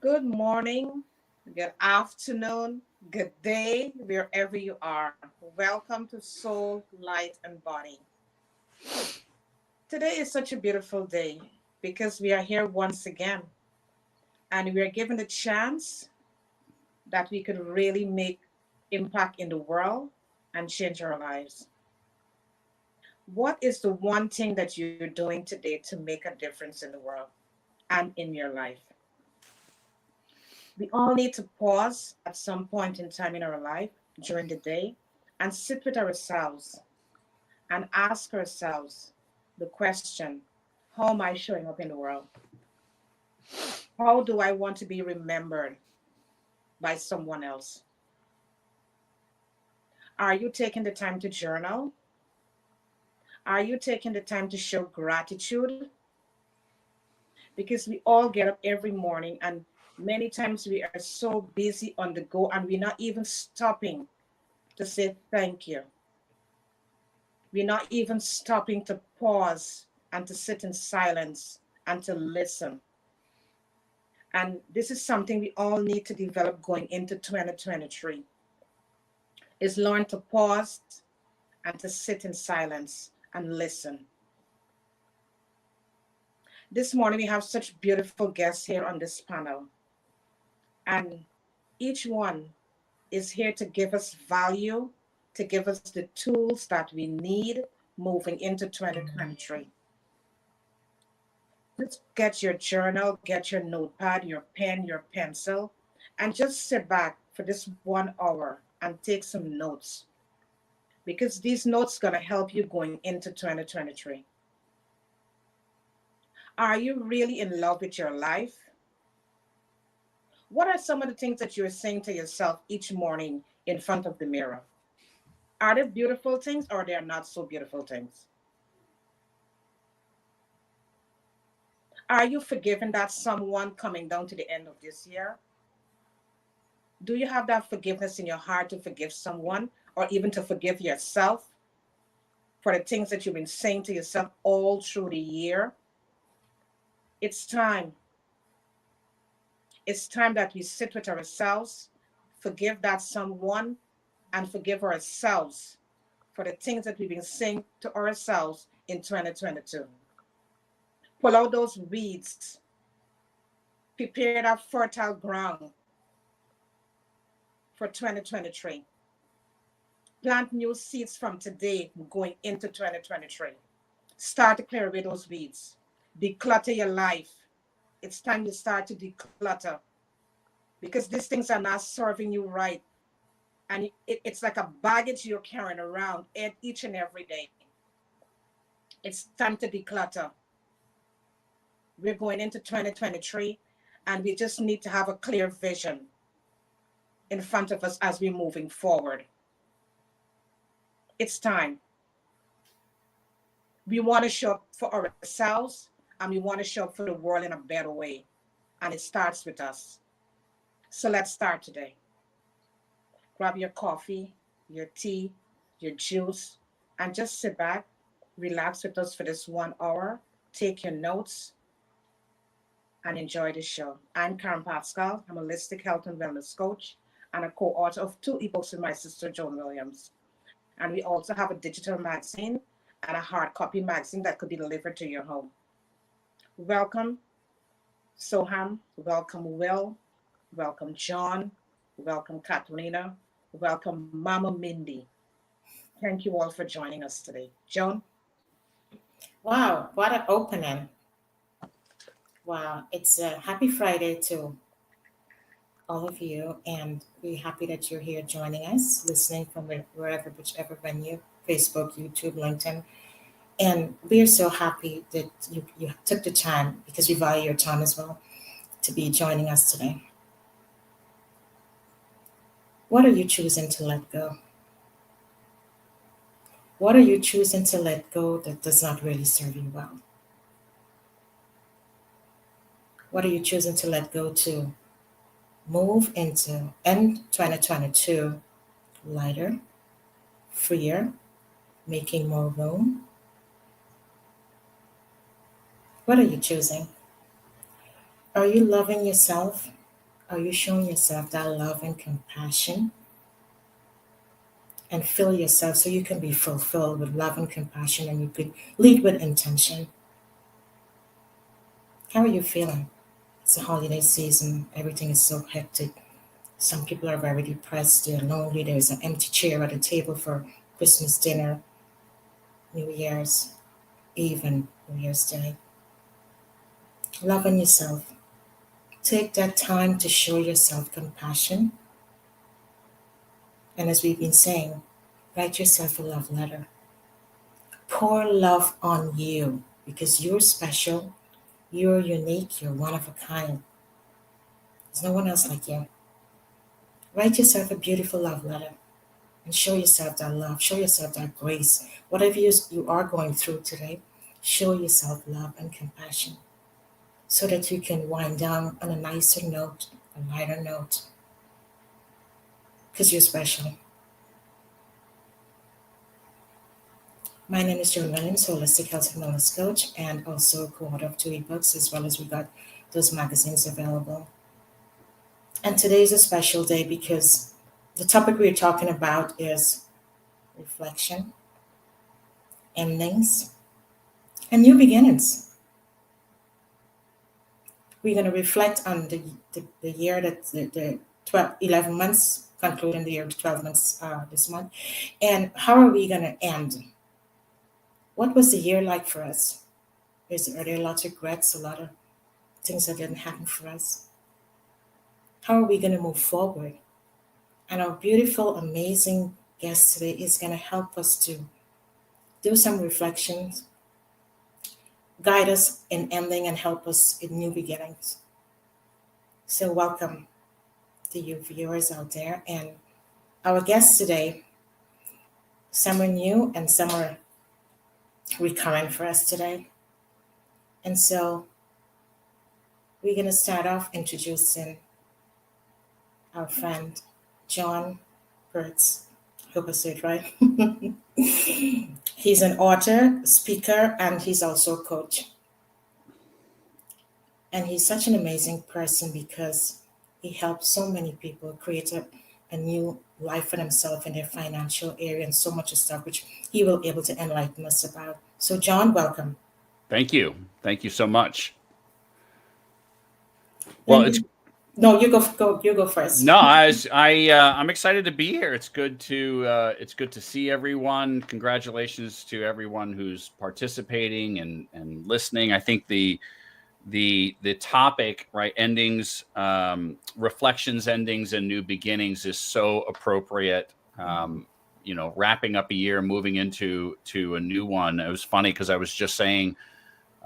Good morning, good afternoon, good day, wherever you are. Welcome to Soul, Light, and Body. Today is such a beautiful day because we are here once again and we are given the chance that we could really make impact in the world and change our lives. What is the one thing that you're doing today to make a difference in the world and in your life? We all need to pause at some point in time in our life during the day and sit with ourselves and ask ourselves the question, how am I showing up in the world? How do I want to be remembered by someone else? Are you taking the time to journal? Are you taking the time to show gratitude? Because we all get up every morning and many times we are so busy on the go and we're not even stopping to say thank you. We're not even stopping to pause and to sit in silence and to listen. And this is something we all need to develop going into 2023 is learn to pause and to sit in silence and listen. This morning we have such beautiful guests here on this panel. And each one is here to give us value, to give us the tools that we need moving into 2023. Just get your journal, get your notepad, your pen, your pencil, and just sit back for this 1 hour and take some notes because these notes going to help you going into 2023. Are you really in love with your life? What are some of the things that you're saying to yourself each morning in front of the mirror? Are they beautiful things or they are not so beautiful things? Are you forgiving that someone coming down to the end of this year? Do you have that forgiveness in your heart to forgive someone or even to forgive yourself for the things that you've been saying to yourself all through the year? It's time. It's time that we sit with ourselves, forgive that someone, and forgive ourselves for the things that we've been saying to ourselves in 2022. Pull out those weeds, prepare that fertile ground for 2023. Plant new seeds from today going into 2023. Start to clear away those weeds. Declutter your life. It's time to start to declutter because these things are not serving you right. And it's like a baggage you're carrying around each and every day. It's time to declutter. We're going into 2023 and we just need to have a clear vision in front of us as we're moving forward. It's time. We want to show up for ourselves and we want to show up for the world in a better way. And it starts with us. So let's start today. Grab your coffee, your tea, your juice, and just sit back, relax with us for this 1 hour, take your notes, and enjoy the show. I'm Karen Pascal. I'm a holistic health and wellness coach and a co-author of 2 ebooks with my sister Joan Williams. And we also have a digital magazine and a hard copy magazine that could be delivered to your home. Welcome, Soaham. Welcome, Will. Welcome, Joan. Welcome, Katerina. Welcome, Mama Mindy. Thank you all for joining us today. Joan? Wow, what an opening. Wow, it's a happy Friday to all of you, and we're happy that you're here joining us, listening from wherever, whichever venue, Facebook, YouTube, LinkedIn. And we're so happy that you took the time, because we value your time as well, to be joining us today. What are you choosing to let go? What are you choosing to let go that does not really serve you well? What are you choosing to let go to move into end 2022 lighter, freer, making more room? What are you choosing? Are you loving yourself Are you showing yourself that love and compassion? And fill yourself so you can be fulfilled with love and compassion and you could lead with intention. How are you feeling? It's the holiday season. Everything is so hectic. Some people are very depressed. They're lonely. There's an empty chair at the table for Christmas dinner, New Year's Eve, and New Year's Day. Love on yourself. Take that time to show yourself compassion. And as we've been saying, write yourself a love letter. Pour love on you because you're special, you're unique, you're one of a kind. There's no one else like you. Write yourself a beautiful love letter and show yourself that love, show yourself that grace. Whatever you are going through today, show yourself love and compassion so that you can wind down on a nicer note, a lighter note, because you're special. My name is Joan, holistic health and wellness coach, and also co-author of 2 ebooks, as well as we got those magazines available. And today is a special day because the topic we're talking about is reflection, endings, and new beginnings. We're going to reflect on the year that the 11 months, concluding the year, 12 months this month, and how are we going to end? What was the year like for us? Are there lots of regrets, a lot of things that didn't happen for us? How are we going to move forward? And our beautiful, amazing guest today is going to help us to do some reflections, guide us in ending, and help us in new beginnings. So welcome to you viewers out there. And our guests today, some are new and some are recurring for us today. And so we're going to start off introducing our friend, Joan Puritz. I hope I said it right. He's an author, speaker, and he's also a coach. And he's such an amazing person because he helps so many people create a new life for themselves in their financial area and so much stuff, which he will be able to enlighten us about. So, John, welcome. Thank you. Thank you so much. Well, it's no, you go first. No, I'm excited to be here. It's good to see everyone. Congratulations to everyone who's participating and listening. I think the topic, right, endings, reflections, endings, and new beginnings is so appropriate. Wrapping up a year, moving into a new one. It was funny because I was just saying,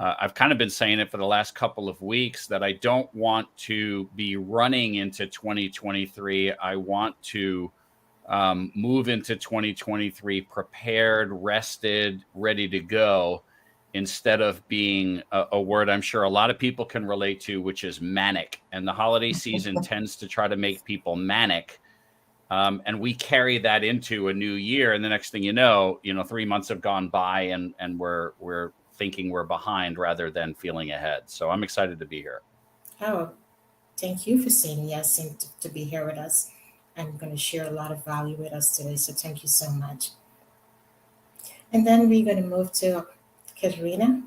I've kind of been saying it for the last couple of weeks that I don't want to be running into 2023. I want to move into 2023 prepared, rested, ready to go, instead of being a word I'm sure a lot of people can relate to, which is manic. And the holiday season tends to try to make people manic. And we carry that into a new year. And the next thing you know, 3 months have gone by and we're thinking we're behind rather than feeling ahead. So I'm excited to be here. Oh, thank you for saying yes and to be here with us. I'm going to share a lot of value with us today. So thank you so much. And then we're going to move to Katerina,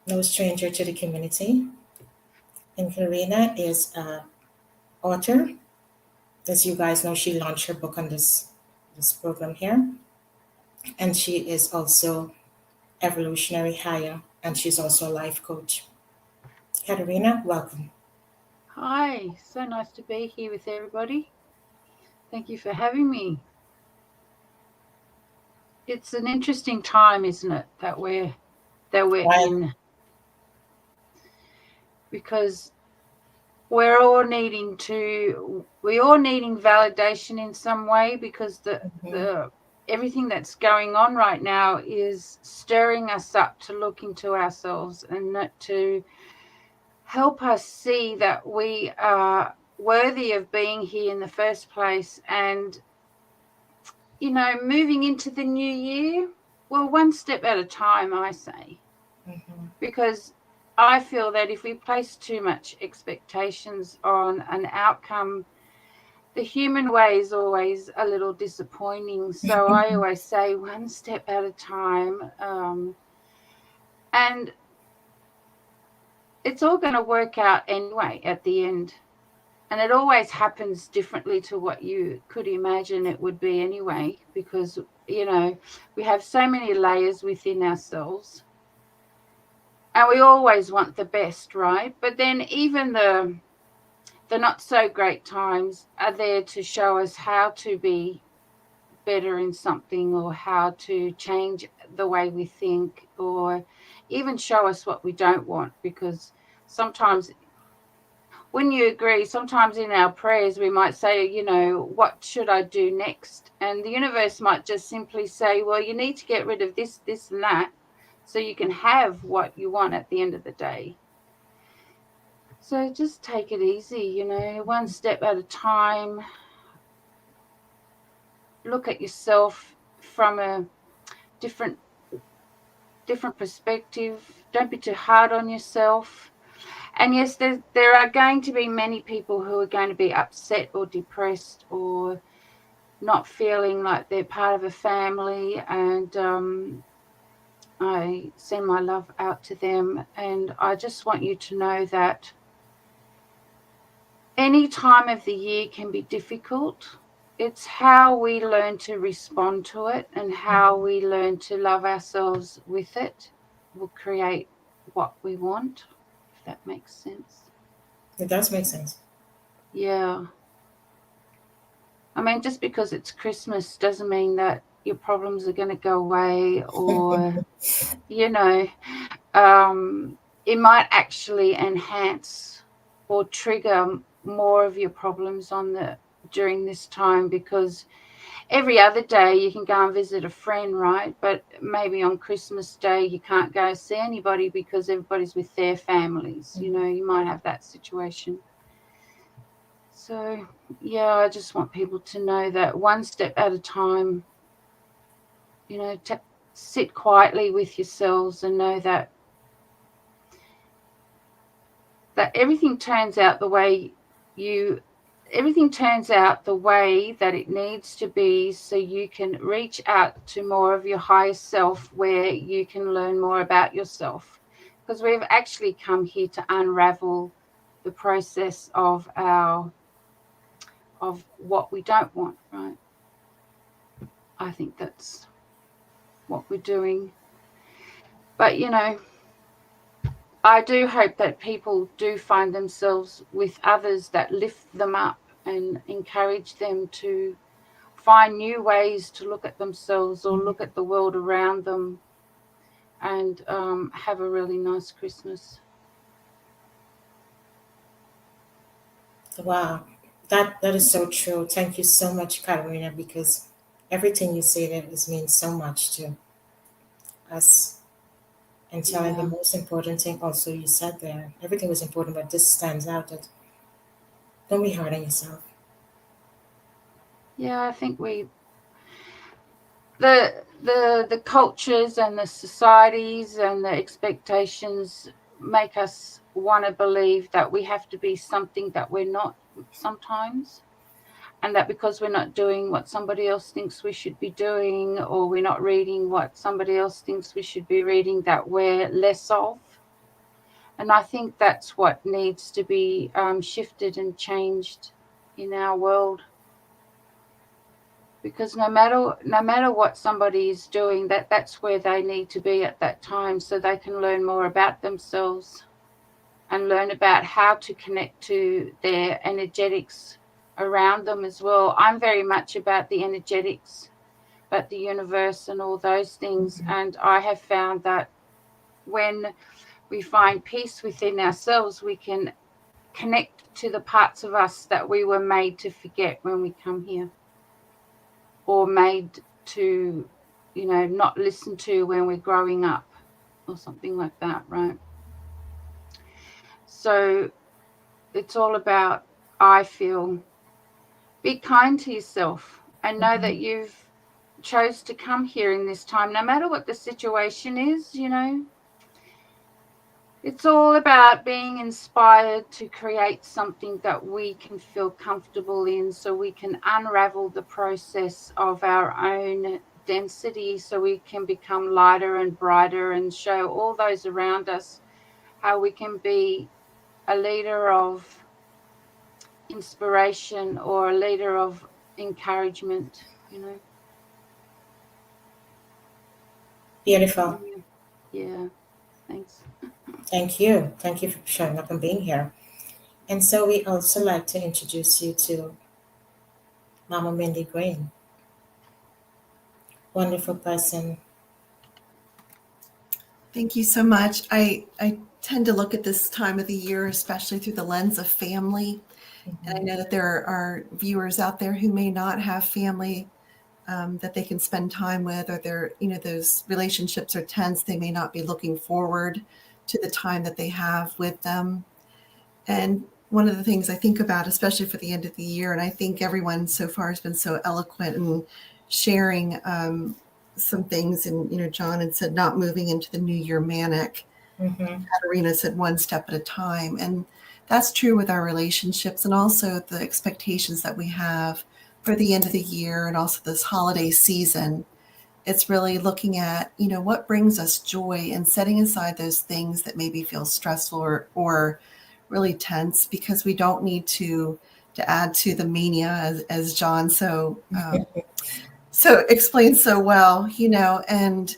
no stranger to the community. And Katerina is an author. As you guys know, she launched her book on this program here. And she is also Evolutionary higher, and she's also a life coach. Katerina, welcome. Hi, so nice to be here with everybody. Thank you for having me. It's an interesting time, isn't it, that we're in, because we're all needing validation in some way, because the everything that's going on right now is stirring us up to look into ourselves and to help us see that we are worthy of being here in the first place. And, moving into the new year, well, one step at a time, I say, because I feel that if we place too much expectations on an outcome, the human way is always a little disappointing. So I always say one step at a time. And it's all going to work out anyway at the end. And it always happens differently to what you could imagine it would be anyway, because, you know, we have so many layers within ourselves. And we always want the best, right? But then even the not so great times are there to show us how to be better in something, or how to change the way we think, or even show us what we don't want. Because sometimes, wouldn't you agree, sometimes in our prayers we might say, you know, what should I do next? And the universe might just simply say, well, you need to get rid of this, this and that, so you can have what you want at the end of the day. So just take it easy, you know, one step at a time. Look at yourself from a different perspective. Don't be too hard on yourself. And yes, there are going to be many people who are going to be upset or depressed or not feeling like they're part of a family, and I send my love out to them. And I just want you to know that any time of the year can be difficult. It's how we learn to respond to it and how we learn to love ourselves with it will create what we want, if that makes sense. It does make sense. Yeah. I mean, just because it's Christmas doesn't mean that your problems are going to go away, or, you know, it might actually enhance or trigger more of your problems during this time, because every other day you can go and visit a friend, right? But maybe on Christmas Day you can't go see anybody because everybody's with their families. You know, you might have that situation. So, yeah, I just want people to know that one step at a time, you know, sit quietly with yourselves and know that everything turns out the way that it needs to be, so you can reach out to more of your higher self, where you can learn more about yourself. Because we've actually come here to unravel the process of what we don't want, right? I think that's what we're doing. But, you know, I do hope that people do find themselves with others that lift them up and encourage them to find new ways to look at themselves or look at the world around them, and have a really nice Christmas. Wow, that is so true. Thank you so much, Katerina, because everything you say there means so much to us. And telling the most important thing also you said there. Everything was important, but this stands out, that don't be hard on yourself. Yeah, I think the cultures and the societies and the expectations make us want to believe that we have to be something that we're not sometimes, and that because we're not doing what somebody else thinks we should be doing, or we're not reading what somebody else thinks we should be reading, that we're less of. And I think that's what needs to be shifted and changed in our world. Because no matter what somebody is doing, that's where they need to be at that time, so they can learn more about themselves and learn about how to connect to their energetics around them as well. I'm very much about the energetics, about the universe and all those things. And I have found that when we find peace within ourselves, we can connect to the parts of us that we were made to forget when we come here, or made to, you know, not listen to when we're growing up, or something like that, right? So it's all about, I feel, be kind to yourself and know that you've chose to come here in this time, no matter what the situation is. You know, It's all about being inspired to create something that we can feel comfortable in, so we can unravel the process of our own density, so we can become lighter and brighter and show all those around us how we can be a leader of inspiration or a leader of encouragement, you know. Beautiful. Yeah, thanks. Thank you. Thank you for showing up and being here. And so we also like to introduce you to Mama Mindy Green. Wonderful person. Thank you so much. I tend to look at this time of the year, especially through the lens of family. And I know that there are viewers out there who may not have family that they can spend time with, or those relationships are tense. They may not be looking forward to the time that they have with them. And one of the things I think about, especially for the end of the year, and I think everyone so far has been so eloquent in sharing some things. And, John had said not moving into the new year manic. Katerina said one step at a time. And that's true with our relationships, and also the expectations that we have for the end of the year and also this holiday season. It's really looking at, what brings us joy and setting aside those things that maybe feel stressful or really tense, because we don't need to add to the mania, as John so explains so well, and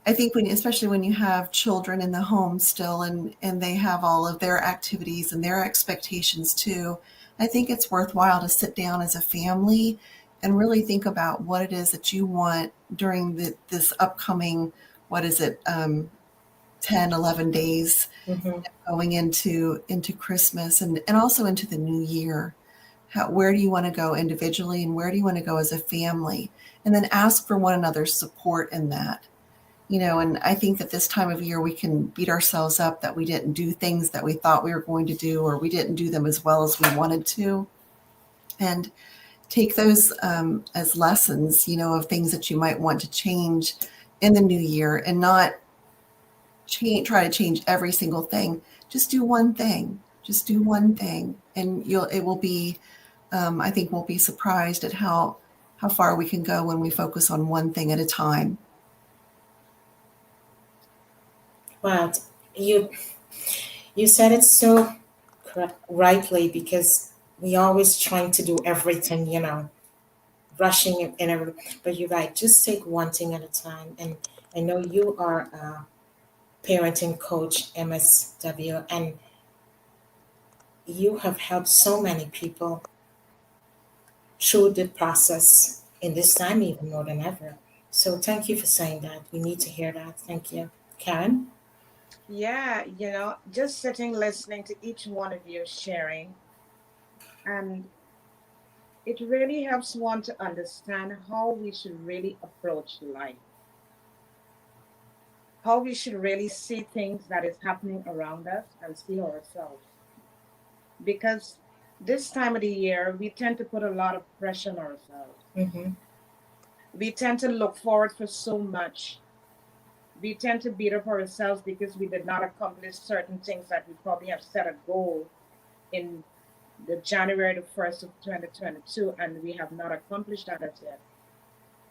I think especially when you have children in the home still and they have all of their activities and their expectations too, I think it's worthwhile to sit down as a family and really think about what it is that you want during this upcoming, 10, 11 days going into Christmas and also into the new year. Where do you want to go individually, and where do you want to go as a family? And then ask for one another's support in that. And I think that this time of year we can beat ourselves up that we didn't do things that we thought we were going to do, or we didn't do them as well as we wanted to. And take those as lessons, of things that you might want to change in the new year, and not try to change every single thing. Just do one thing. Just do one thing. And it will be, I think we'll be surprised at how far we can go when we focus on one thing at a time. Wow, you said it so rightly, because we always trying to do everything, rushing and everything. But you're right, just take one thing at a time. And I know you are a parenting coach, MSW, and you have helped so many people through the process in this time, even more than ever. So thank you for saying that. We need to hear that. Thank you. Karen? Yeah, just sitting listening to each one of you sharing, and it really helps one to understand how we should really approach life, how we should really see things that is happening around us and see ourselves. Because this time of the year, we tend to put a lot of pressure on ourselves. Mm-hmm. We tend to look forward for so much. We tend to beat up ourselves because we did not accomplish certain things that we probably have set a goal in the January the 1st of 2022, and we have not accomplished that as yet.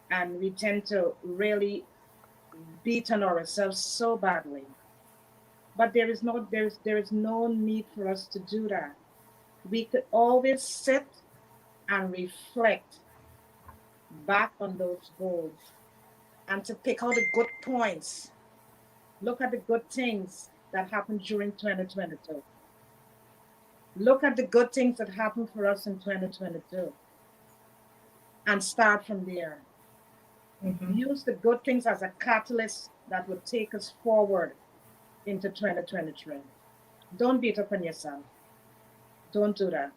And we tend to really beat on ourselves so badly. But there is no need for us to do that. We could always sit and reflect back on those goals and to pick out the good points. Look at the good things that happened during 2022. Look at the good things that happened for us in 2022 and start from there. Mm-hmm. Use the good things as a catalyst that would take us forward into 2023. Don't beat up on yourself. Don't do that.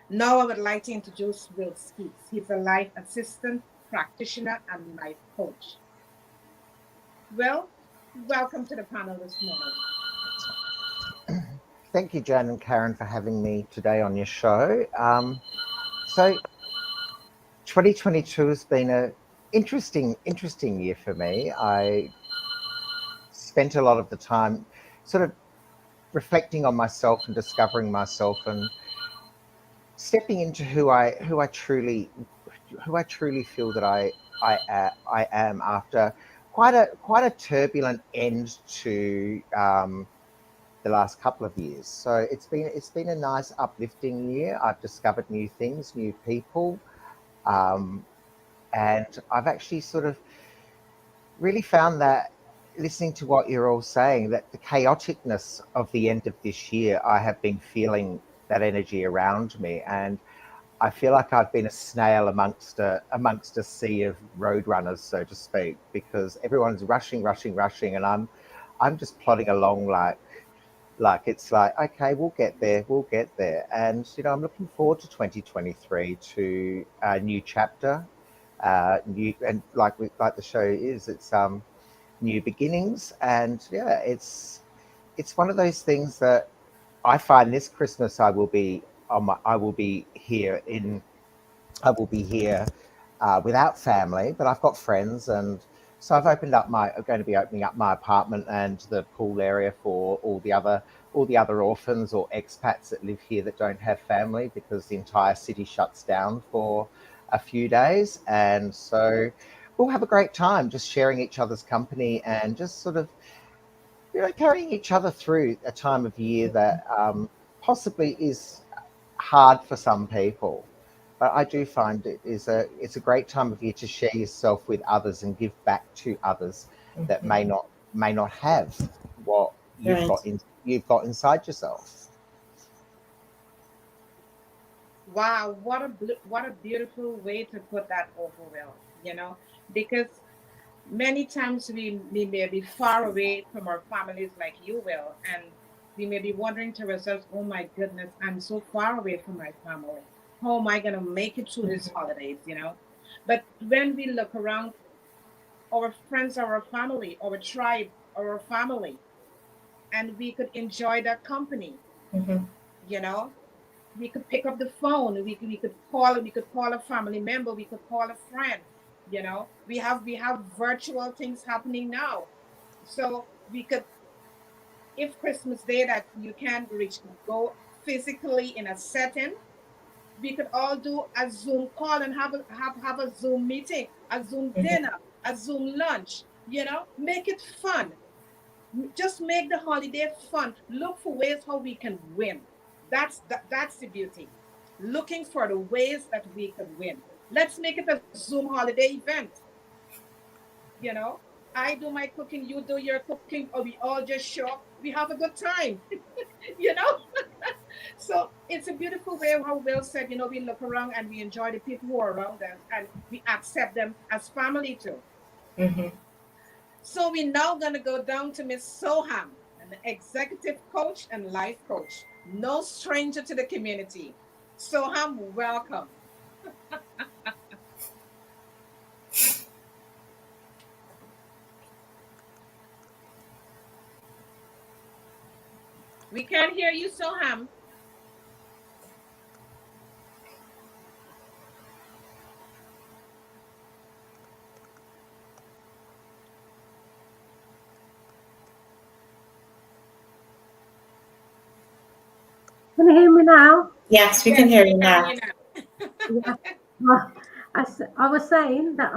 Now I would like to introduce Will Skeates. He's a life assistant, practitioner, and life coach. Will, welcome to the panel this morning. Thank you, Joan and Karen, for having me today on your show. So 2022 has been an interesting year for me. I spent a lot of the time sort of reflecting on myself and discovering myself and stepping into who I truly feel that I am after quite a turbulent end to the last couple of years. So it's been a nice uplifting year. I've discovered new things, new people, and I've actually sort of really found that, listening to what you're all saying, that the chaoticness of the end of this year, I have been feeling that energy around me, and I feel like I've been a snail amongst a sea of roadrunners, so to speak, because everyone's rushing, and I'm just plodding along like it's like, okay, we'll get there. And I'm looking forward to 2023, to a new chapter, new, and like the show is, it's new beginnings, and yeah, it's one of those things that I find this Christmas I will be here without family, but I've got friends, and so I'm going to be opening up my apartment and the pool area for all the other orphans or expats that live here that don't have family, because the entire city shuts down for a few days, and so we'll have a great time just sharing each other's company and just sort of carrying each other through a time of year that possibly is hard for some people. But I do find it's a great time of year to share yourself with others and give back to others that may not have what you've got inside yourself. Wow, what a beautiful way to put that over, Will. Because many times we may be far away from our families, like you will, and we may be wondering to ourselves, oh my goodness, I'm so far away from my family. How am I going to make it through these holidays, But when we look around, our friends, our family, our tribe, our family, and we could enjoy that company, you know, we could pick up the phone, we could call a family member, we could call a friend, we have virtual things happening now. So we could, if Christmas Day that you can't reach, go physically in a setting, we could all do a Zoom call and have a Zoom meeting, a Zoom dinner, a Zoom lunch, make it fun. Just make the holiday fun. Look for ways how we can win. That's the beauty. Looking for the ways that we can win. Let's make it a Zoom holiday event. You know, I do my cooking, you do your cooking, or we all just show up. We have a good time. you know. So it's a beautiful way how Will said, we look around and we enjoy the people who are around us, and we accept them as family too. So we're now going to go down to Miss Soaham, an executive coach and life coach. No stranger to the community. Soaham, welcome. We can't hear you, Soaham. Can you hear me now? Yes, we can hear you now. Yeah. Well, I was saying that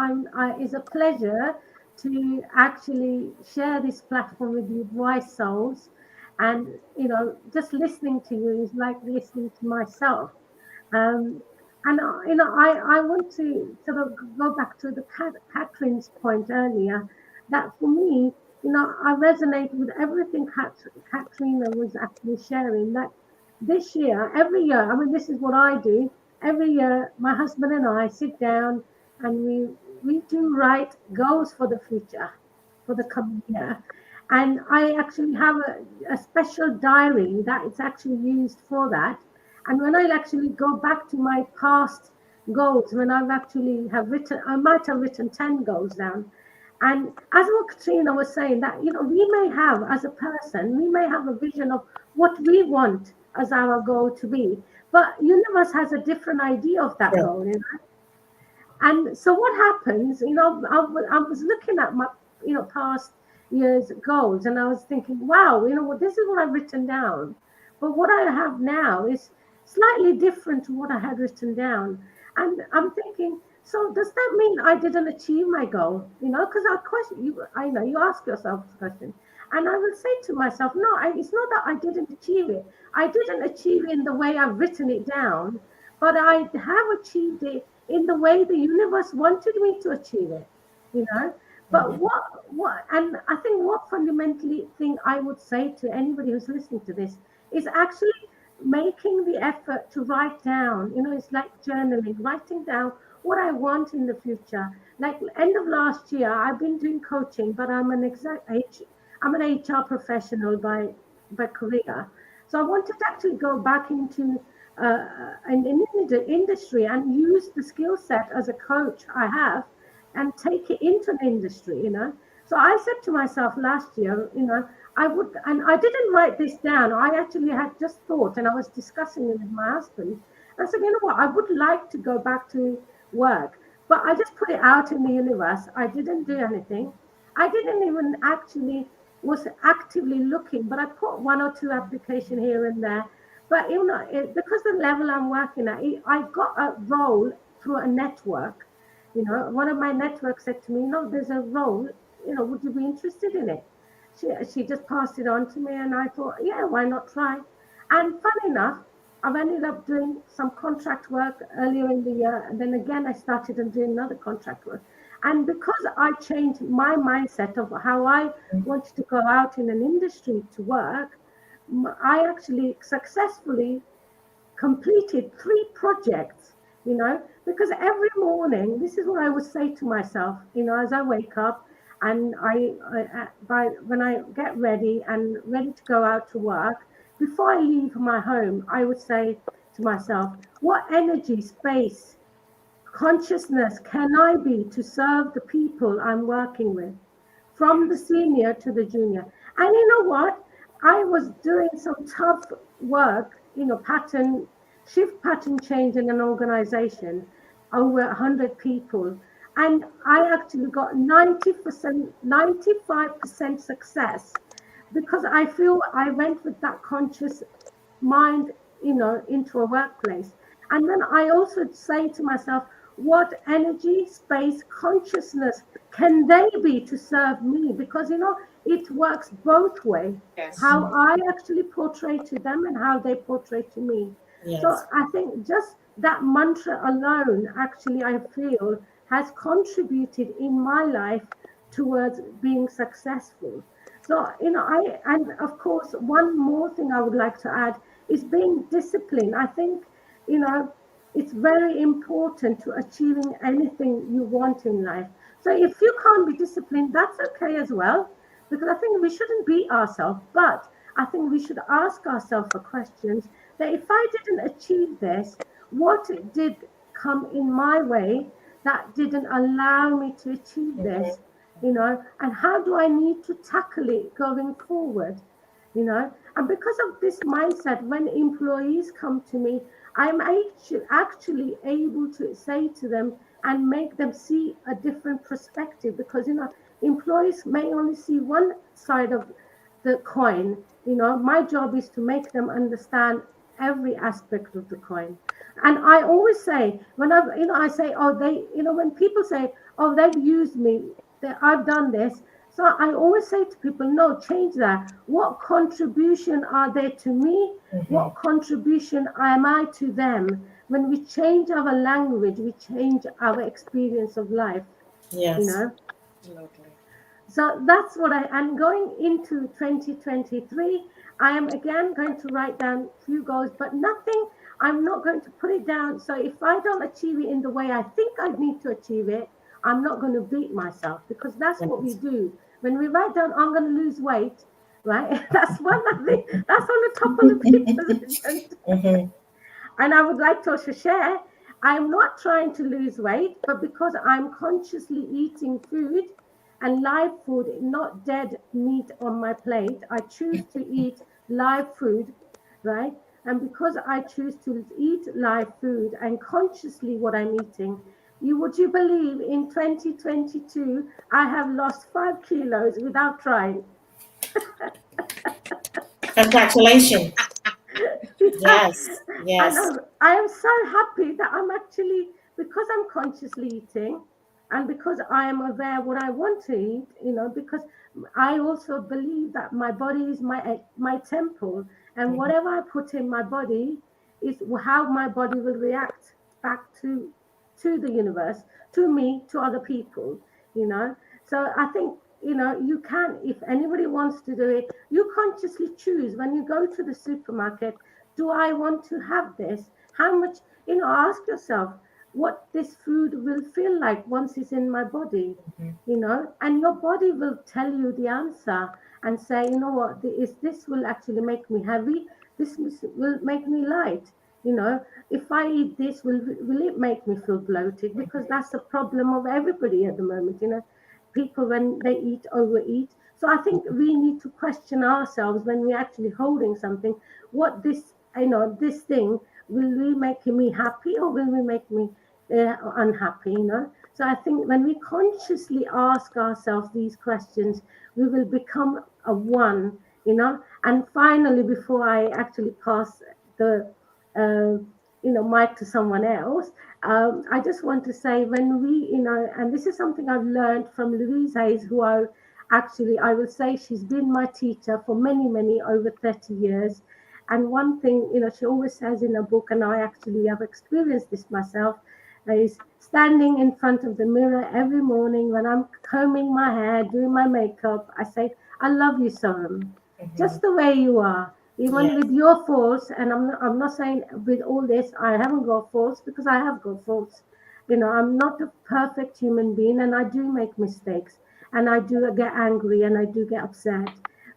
it's a pleasure to actually share this platform with you, wise souls, and just listening to you is like listening to myself. Um, and I want to sort of go back to the Catherine's point earlier. That for me, I resonate with everything Katrina was actually sharing. That this year, every year, I mean, this is what I do. Every year, my husband and I sit down and we do write goals for the future, for the coming year. And I actually have a special diary that is actually used for that. And when I actually go back to my past goals, when I've actually have written, I might have written 10 goals down. And as what Katrina was saying, that we may have, as a person, we may have a vision of what we want as our goal to be, but universe has a different idea of that goal. And so what happens? I was looking at my past year's goals, and I was thinking, wow, you know what, this is what I've written down. But what I have now is slightly different to what I had written down. And I'm thinking, so does that mean I didn't achieve my goal? You know, because I question you, I know you ask yourself this question. And I will say to myself, no, it's not that I didn't achieve it. I didn't achieve it in the way I've written it down, but I have achieved it in the way the universe wanted me to achieve it. You know, but what, and I think what fundamentally thing I would say to anybody who's listening to this is actually making the effort to write down. You know, it's like journaling, writing down what I want in the future. Like end of last year, I've been doing coaching, but I'm an HR professional by career. So I wanted to actually go back into in the industry and use the skill set as a coach I have and take it into an industry, you know. So I said to myself last year, you know, I would, and I didn't write this down. I actually had just thought, and I was discussing it with my husband. I said, you know what, I would like to go back to work, but I just put it out in the universe. I didn't do anything. I didn't even actually was actively looking, but I put one or two application here and there. But you know, because the level I'm working at, I got a role through a network. You know, one of my networks said to me, "No, there's a role. You know, would you be interested in it?" She just passed it on to me, and I thought, yeah, why not try? And funny enough, I've ended up doing some contract work earlier in the year, and then again I started and doing another contract work. And because I changed my mindset of how I wanted to go out in an industry to work, I actually successfully completed 3 projects, you know, because every morning, this is what I would say to myself, you know, as I wake up and by when I get ready and ready to go out to work, before I leave my home, I would say to myself, what energy, space, consciousness can I be to serve the people I'm working with, from the senior to the junior? And you know what? I was doing some tough work, you know, shift pattern change in an organization, over 100 people. And I actually got 90%, 95% success because I feel I went with that conscious mind, you know, into a workplace. And then I also say to myself, what energy, space, consciousness can they be to serve me? Because, you know, it works both ways. Yes. How I actually portray to them and how they portray to me. Yes. So I think just that mantra alone, actually, I feel has contributed in my life towards being successful. So, you know, and of course, one more thing I would like to add is being disciplined. I think, you know, it's very important to achieving anything you want in life. So if you can't be disciplined, that's okay as well, because I think we shouldn't beat ourselves, but I think we should ask ourselves for questions that if I didn't achieve this, what did come in my way that didn't allow me to achieve this, you know, and how do I need to tackle it going forward, you know? And because of this mindset, when employees come to me, I'm actually able to say to them and make them see a different perspective, because, you know, employees may only see one side of the coin. You know, my job is to make them understand every aspect of the coin. And I always say, when I say, oh, they, you know, when people say, oh, they've used me, I've done this. So I always say to people, no, change that. What contribution are they to me? What contribution am I to them? When we change our language, we change our experience of life, Yes. you know? Absolutely. So that's what I'm going into 2023. I am again going to write down a few goals, but nothing, I'm not going to put it down. So if I don't achieve it in the way I think I need to achieve it, I'm not going to beat myself, because that's what we do. When we write down, I'm going to lose weight, right? That's one thing, that's on the top of the people's agenda. And I would like to also share, I'm not trying to lose weight, but because I'm consciously eating food and live food, not dead meat on my plate, I choose to eat live food, right? And because I choose to eat live food and consciously what I'm eating, Would you believe in 2022 I have lost 5 kilos without trying? Congratulations. Yeah. Yes, And yes. I am so happy that I'm actually, because I'm consciously eating and because I am aware what I want to eat, because I also believe that my body is my temple, and Mhm. whatever I put in my body is how my body will react back to the universe, to me, to other people, you know. So I think, you can, if anybody wants to do it, you consciously choose when you go to the supermarket, do I want to have this? How much, ask yourself what this food will feel like once it's in my body, Mhm. and your body will tell you the answer and say, you know what, this will actually make me heavy, will make me light, if I eat this, will it make me feel bloated? Because that's the problem of everybody at the moment, people when they eat overeat. So I think we need to question ourselves when we're actually holding something, what this thing, will we make me happy or will we make me unhappy, so I think when we consciously ask ourselves these questions, we will become a one, and finally, before I actually pass the mic to someone else, I just want to say, when we, and this is something I've learned from Louise Hayes, who I will say she's been my teacher for many, many, over 30 years. And one thing, she always says in a book, and I actually have experienced this myself, is standing in front of the mirror every morning when I'm combing my hair, doing my makeup. I say, I love you, Soham, just Mhm. the way you are, even Yes. with your faults. And I'm not saying with all this, I haven't got faults, because I have got faults. I'm not a perfect human being, and I do make mistakes, and I do get angry, and I do get upset.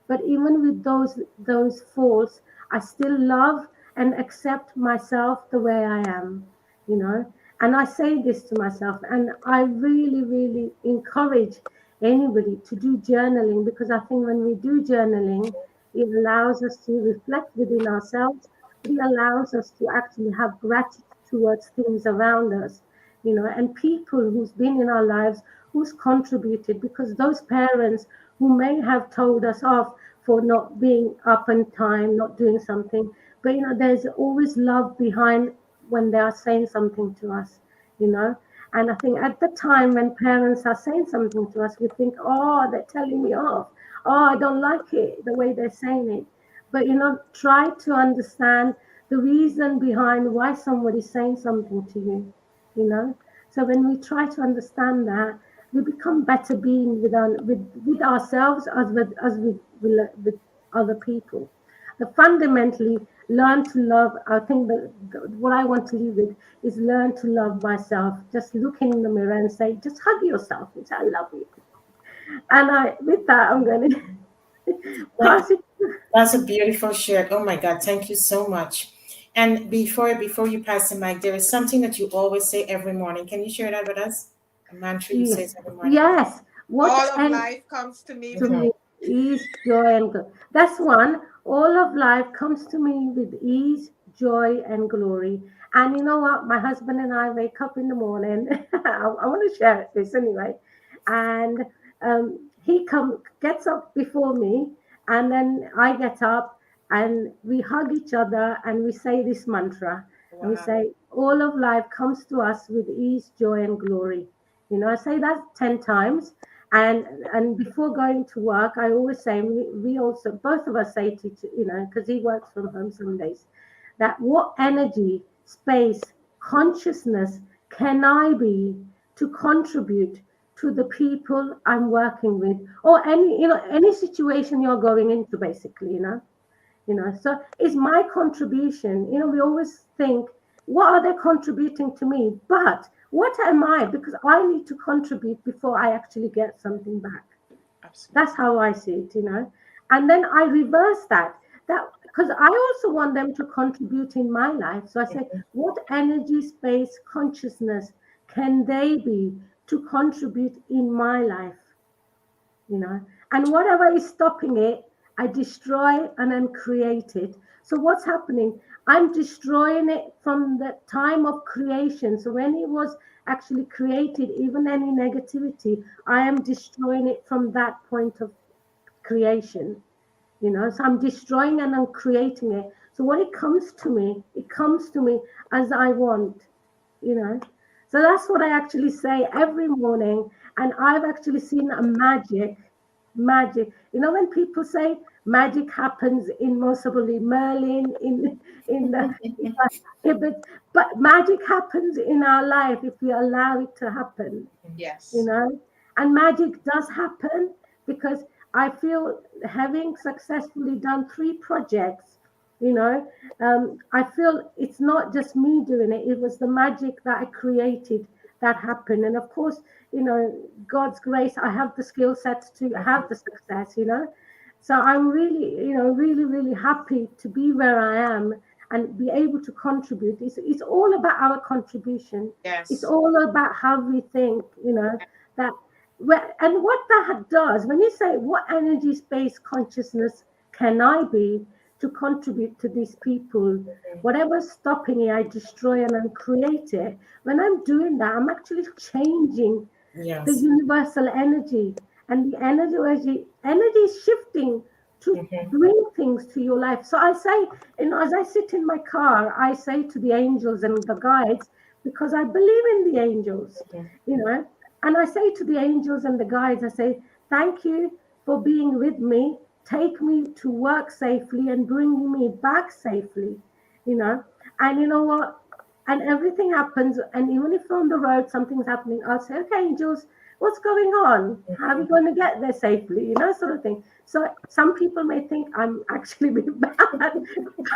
But even with those faults, I still love and accept myself the way I am, you know. And I say this to myself, and I really, really encourage anybody to do journaling, because I think when we do journaling, it allows us to reflect within ourselves. It allows us to actually have gratitude towards things around us, and people who's been in our lives, who's contributed, because those parents who may have told us off for not being up on time, not doing something, but there's always love behind when they are saying something to us, you know. And I think at the time when parents are saying something to us, we think, oh, they're telling me off. Oh, I don't like it, the way they're saying it. But, try to understand the reason behind why somebody's saying something to you, you know. So when we try to understand that, we become better being with ourselves as with other people. Fundamentally, learn to love. I think what I want to leave with is learn to love myself. Just look in the mirror and say, just hug yourself and say, I love you. And with that, I'm going to That- pass it. That's a beautiful share. Oh my God, thank you so much. And before you pass the mic, there is something that you always say every morning. Can you share that with us? A mantra you say Yes, every morning. yes. What All of and life comes to me to with Mhm. me ease, joy, and glory. That's one. All of life comes to me with ease, joy, and glory. And you know what? My husband and I wake up in the morning. I want to share this anyway. And he gets up before me, and then I get up, and we hug each other, and we say this mantra. And we Wow. say, all of life comes to us with ease, joy, and glory. I say that 10 times, and before going to work, I always say, we also, both of us say to, because he works from home some days, that what energy, space, consciousness can I be to contribute to the people I'm working with, or any situation you're going into, basically, so it's my contribution. We always think, what are they contributing to me? But what am I? Because I need to contribute before I actually get something back. absolutely. That's how I see it. And then I reverse that because I also want them to contribute in my life. So I say, what energy, space, consciousness can they be to contribute in my life? And whatever is stopping it, I destroy and then create it. So what's happening? I'm destroying it from the time of creation. So when it was actually created even any negativity, I am destroying it from that point of creation. So I'm destroying and I'm creating it. So when it comes to me, it comes to me as I want. you know so that's what I actually say every morning. And I've actually seen a magic. When people say magic happens in possibly Merlin, in the but magic happens in our life if we allow it to happen. you Yes. know and magic does happen, because I feel, having successfully done 3 projects, you know I feel it's not just me doing it. It was the magic that I created that happened. And of course, God's grace, I have the skill sets to have the success. So I'm really, really, really happy to be where I am and be able to contribute. It's all about our contribution. It's Yes. all about how we think, that and what that does, when you say, what energy space consciousness can I be to contribute to these people? Whatever's stopping it, I destroy and I create it. When I'm doing that, I'm actually changing the Yes. universal energy, and the energy is shifting to bring things to your life. So I say, as I sit in my car, I say to the angels and the guides, because I believe in the angels, you know and I say to the angels and the guides, I say, thank you for being with me. Take me to work safely and bring me back safely. you know and you know what and everything happens. And even if on the road something's happening, I'll say, okay, angels, what's going on? How are we going to get there safely? Sort of thing. So some people may think I'm actually a bit bad.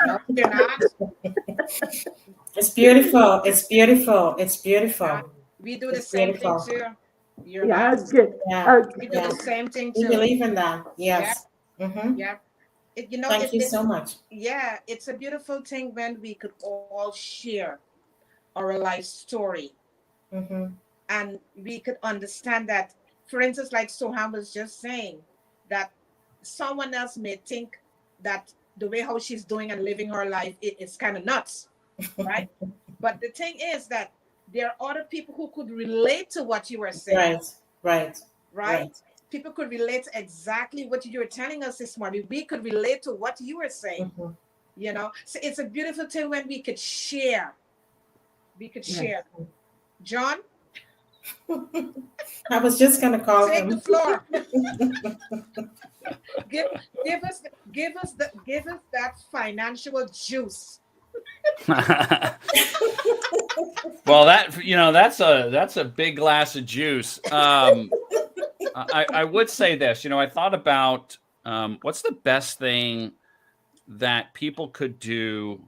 No, you're not. It's beautiful. It's beautiful. It's beautiful. We do the It's same thing beautiful. too. You're Yeah, not. good. Yeah. Okay. We do Yeah. the same thing We too. believe in that. Yeah. Yes. Mm-hmm. Yeah. Thank you so much. Yeah, it's a beautiful thing when we could all share our life story, Mm-hmm. and we could understand that. For instance, like Soham was just saying, that someone else may think that the way how she's doing and living her life, it's kind of nuts, right? But the thing is that there are other people who could relate to what you were saying, Right. right? People could relate to exactly what you were telling us this morning. We could relate to what you were saying. So it's a beautiful thing when we could share. John, I was just gonna call take him. the floor. give us that financial juice. Well, that's a big glass of juice. I would say this. I thought about what's the best thing that people could do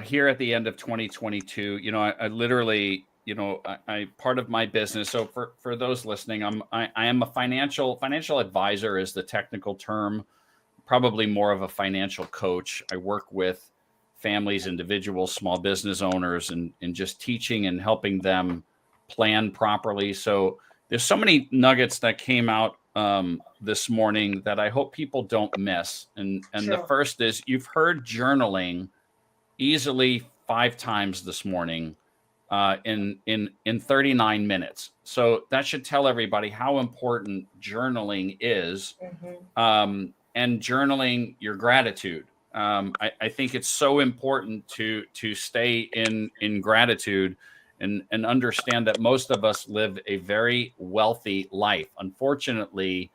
here at the end of 2022. I literally, I part of my business. So for those listening, I am a financial advisor is the technical term. Probably more of a financial coach. I work with families, individuals, small business owners, and just teaching and helping them plan properly. So there's so many nuggets that came out this morning that I hope people don't miss. And Sure. The first is, you've heard journaling easily 5 times this morning in 39 minutes. So that should tell everybody how important journaling is. And journaling your gratitude. I think it's so important to stay in gratitude and understand that most of us live a very wealthy life. Unfortunately,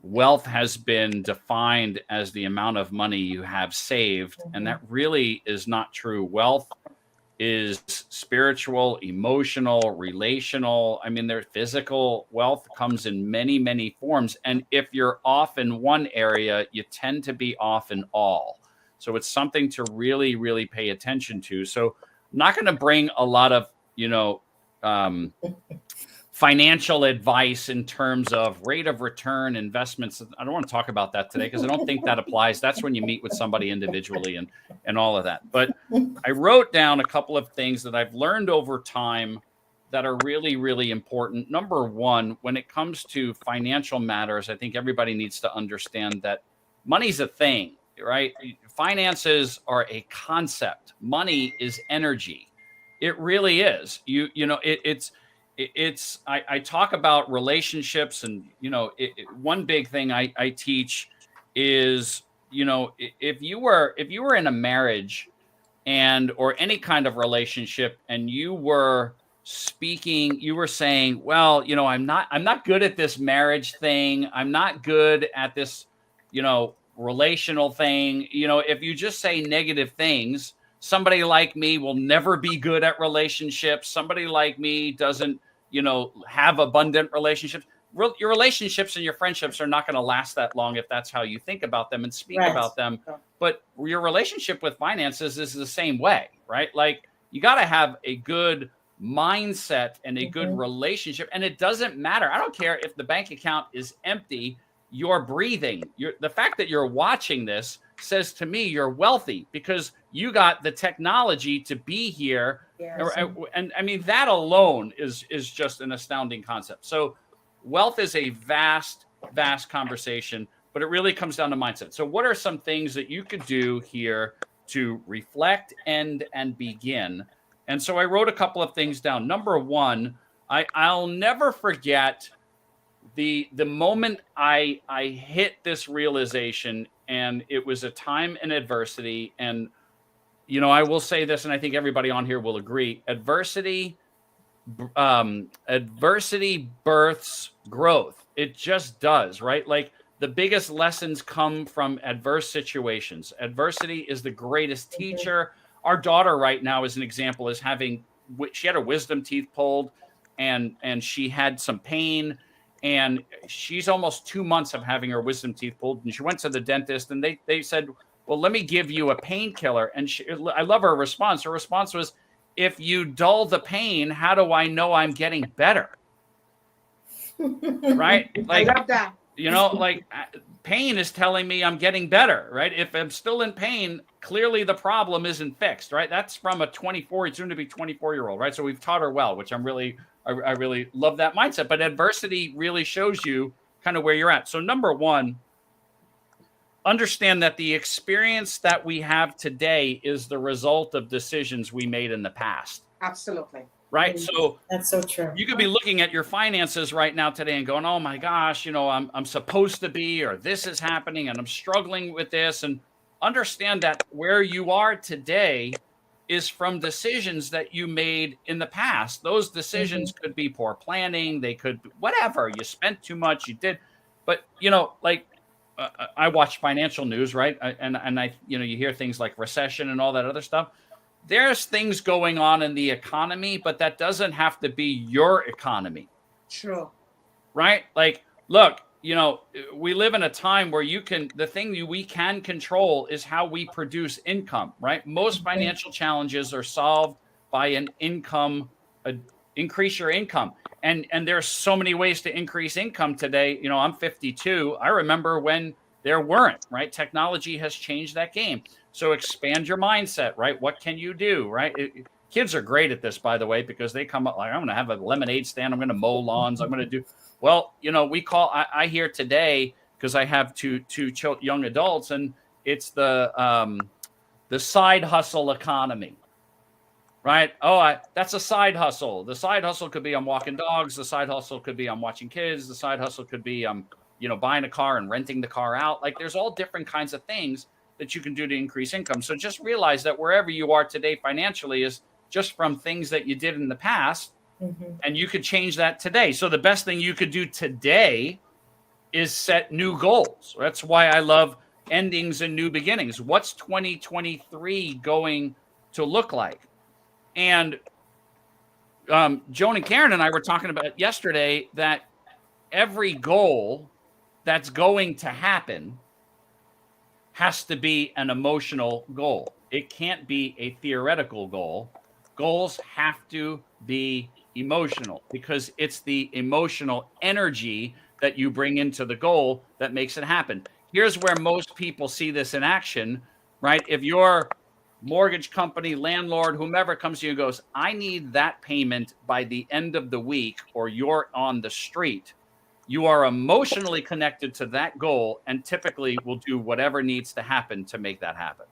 wealth has been defined as the amount of money you have saved, and that really is not true. Wealth is spiritual, emotional, relational. I mean, their physical wealth comes in many, many forms. And if you're off in one area, you tend to be off in all. So it's something to really, really pay attention to. So I'm not going to bring a lot of, financial advice in terms of rate of return, investments. I don't want to talk about that today because I don't think that applies. That's when you meet with somebody individually and all of that. But I wrote down a couple of things that I've learned over time that are really, really important. Number one, when it comes to financial matters, I think everybody needs to understand that money's a thing, right? Finances are a concept. Money is energy. It really is. I talk about relationships, and one big thing I teach is, if you were in a marriage or any kind of relationship, and you were saying, well, I'm not good at this marriage thing. I'm not good at this, relational thing. If you just say negative things, somebody like me will never be good at relationships. Somebody like me doesn't, have abundant relationships. Your relationships and your friendships are not going to last that long if that's how you think about them and speak about them. But your relationship with finances is the same way, right? Like, you got to have a good mindset and a good relationship. And it doesn't matter. I don't care if the bank account is empty, you're breathing. The fact that you're watching this says to me you're wealthy, because you got the technology to be here. Yes. And I mean, that alone is just an astounding concept. So wealth is a vast conversation, but it really comes down to mindset. So what are some things that you could do here to reflect and begin? And so I wrote a couple of things down. Number one, I'll never forget the moment I hit this realization, and it was a time in adversity. And, I will say this, and I think everybody on here will agree, adversity births growth. It just does, right? Like, the biggest lessons come from adverse situations. Adversity is the greatest teacher. Our daughter right now, as an example, is she had her wisdom teeth pulled, and she had some pain, and she's almost 2 months of having her wisdom teeth pulled. And she went to the dentist, and they said, well, let me give you a painkiller. And I love her response. Her response was, if you dull the pain, how do I know I'm getting better? Right? Like, I love that. Like, pain is telling me I'm getting better, right? If I'm still in pain, clearly the problem isn't fixed, right? That's from a soon to be 24-year-old, right? So we've taught her well, which I really love that mindset. But adversity really shows you kind of where you're at. So number one, understand that the experience that we have today is the result of decisions we made in the past. Absolutely. Right. So that's so true. You could be looking at your finances right now today and going, oh my gosh, I'm supposed to be, or this is happening and I'm struggling with this. And understand that where you are today is from decisions that you made in the past. Those decisions could be poor planning. They could be whatever. You spent too much. You did. But, I watch financial news, right? And I, you hear things like recession and all that other stuff. There's things going on in the economy, but that doesn't have to be your economy. True. Right? Like, look, we live in a time where the thing we can control is how we produce income, right? Most financial challenges are solved by an increase your income. And there's so many ways to increase income today. I'm 52. I remember when there weren't, right? Technology has changed that game. So expand your mindset, right? What can you do, right? Kids are great at this, by the way, because they come up like, I'm going to have a lemonade stand. I'm going to mow lawns. I'm going to do, well, I hear today, because I have two young adults, and it's the side hustle economy. Right? Oh, that's a side hustle. The side hustle could be I'm walking dogs. The side hustle could be I'm watching kids. The side hustle could be I'm, buying a car and renting the car out. Like, there's all different kinds of things that you can do to increase income. So just realize that wherever you are today financially is just from things that you did in the past, and you could change that today. So the best thing you could do today is set new goals. That's why I love endings and new beginnings. What's 2023 going to look like? And Joan and Karen and I were talking about yesterday that every goal that's going to happen has to be an emotional goal. It can't be a theoretical goal. Goals have to be emotional, because it's the emotional energy that you bring into the goal that makes it happen. Here's where most people see this in action, right? If your mortgage company, landlord, whomever comes to you and goes, I need that payment by the end of the week, or you're on the street, you are emotionally connected to that goal and typically will do whatever needs to happen to make that happen.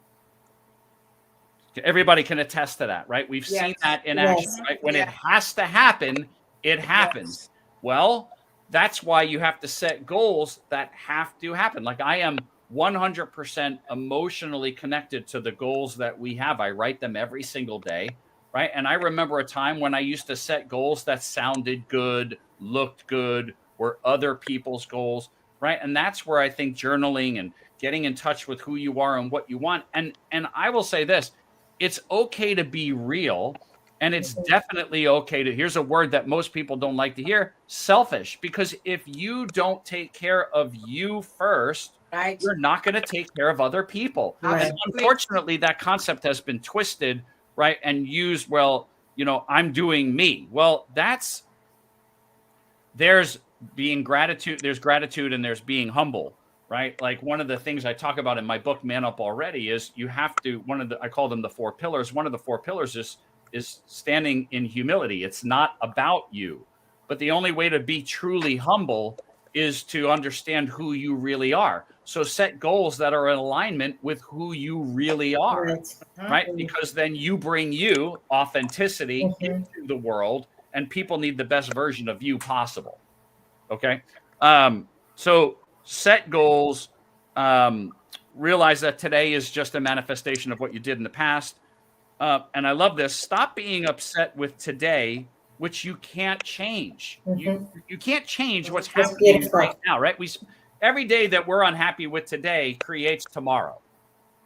Everybody can attest to that, right? We've seen that in action, right? When it has to happen, it happens. Well, that's why you have to set goals that have to happen. Like I am 100% emotionally connected to the goals that we have. I write them every single day, right? And I remember a time when I used to set goals that sounded good, looked good, were other people's goals, right? And that's where I think journaling and getting in touch with who you are and what you want. And I will say this, it's okay to be real. And it's definitely okay to, here's a word that most people don't like to hear, selfish. Because if you don't take care of you first, you're not going to take care of other people. Right. And unfortunately, that concept has been twisted, right? And used, well, you know, I'm doing me. Well, there's being gratitude, there's gratitude and there's being humble, right? Like one of the things I talk about in my book, Man Up Already, is you have to, I call them the 4 pillars. One of the 4 pillars is standing in humility. It's not about you, but the only way to be truly humble is to understand who you really are. So set goals that are in alignment with who you really are, right? Because then you bring you authenticity into the world, and people need the best version of you possible. Okay. So set goals, realize that today is just a manifestation of what you did in the past. And I love this. Stop being upset with today, which you can't change. You can't change what's happening right now, right? Every day that we're unhappy with today creates tomorrow.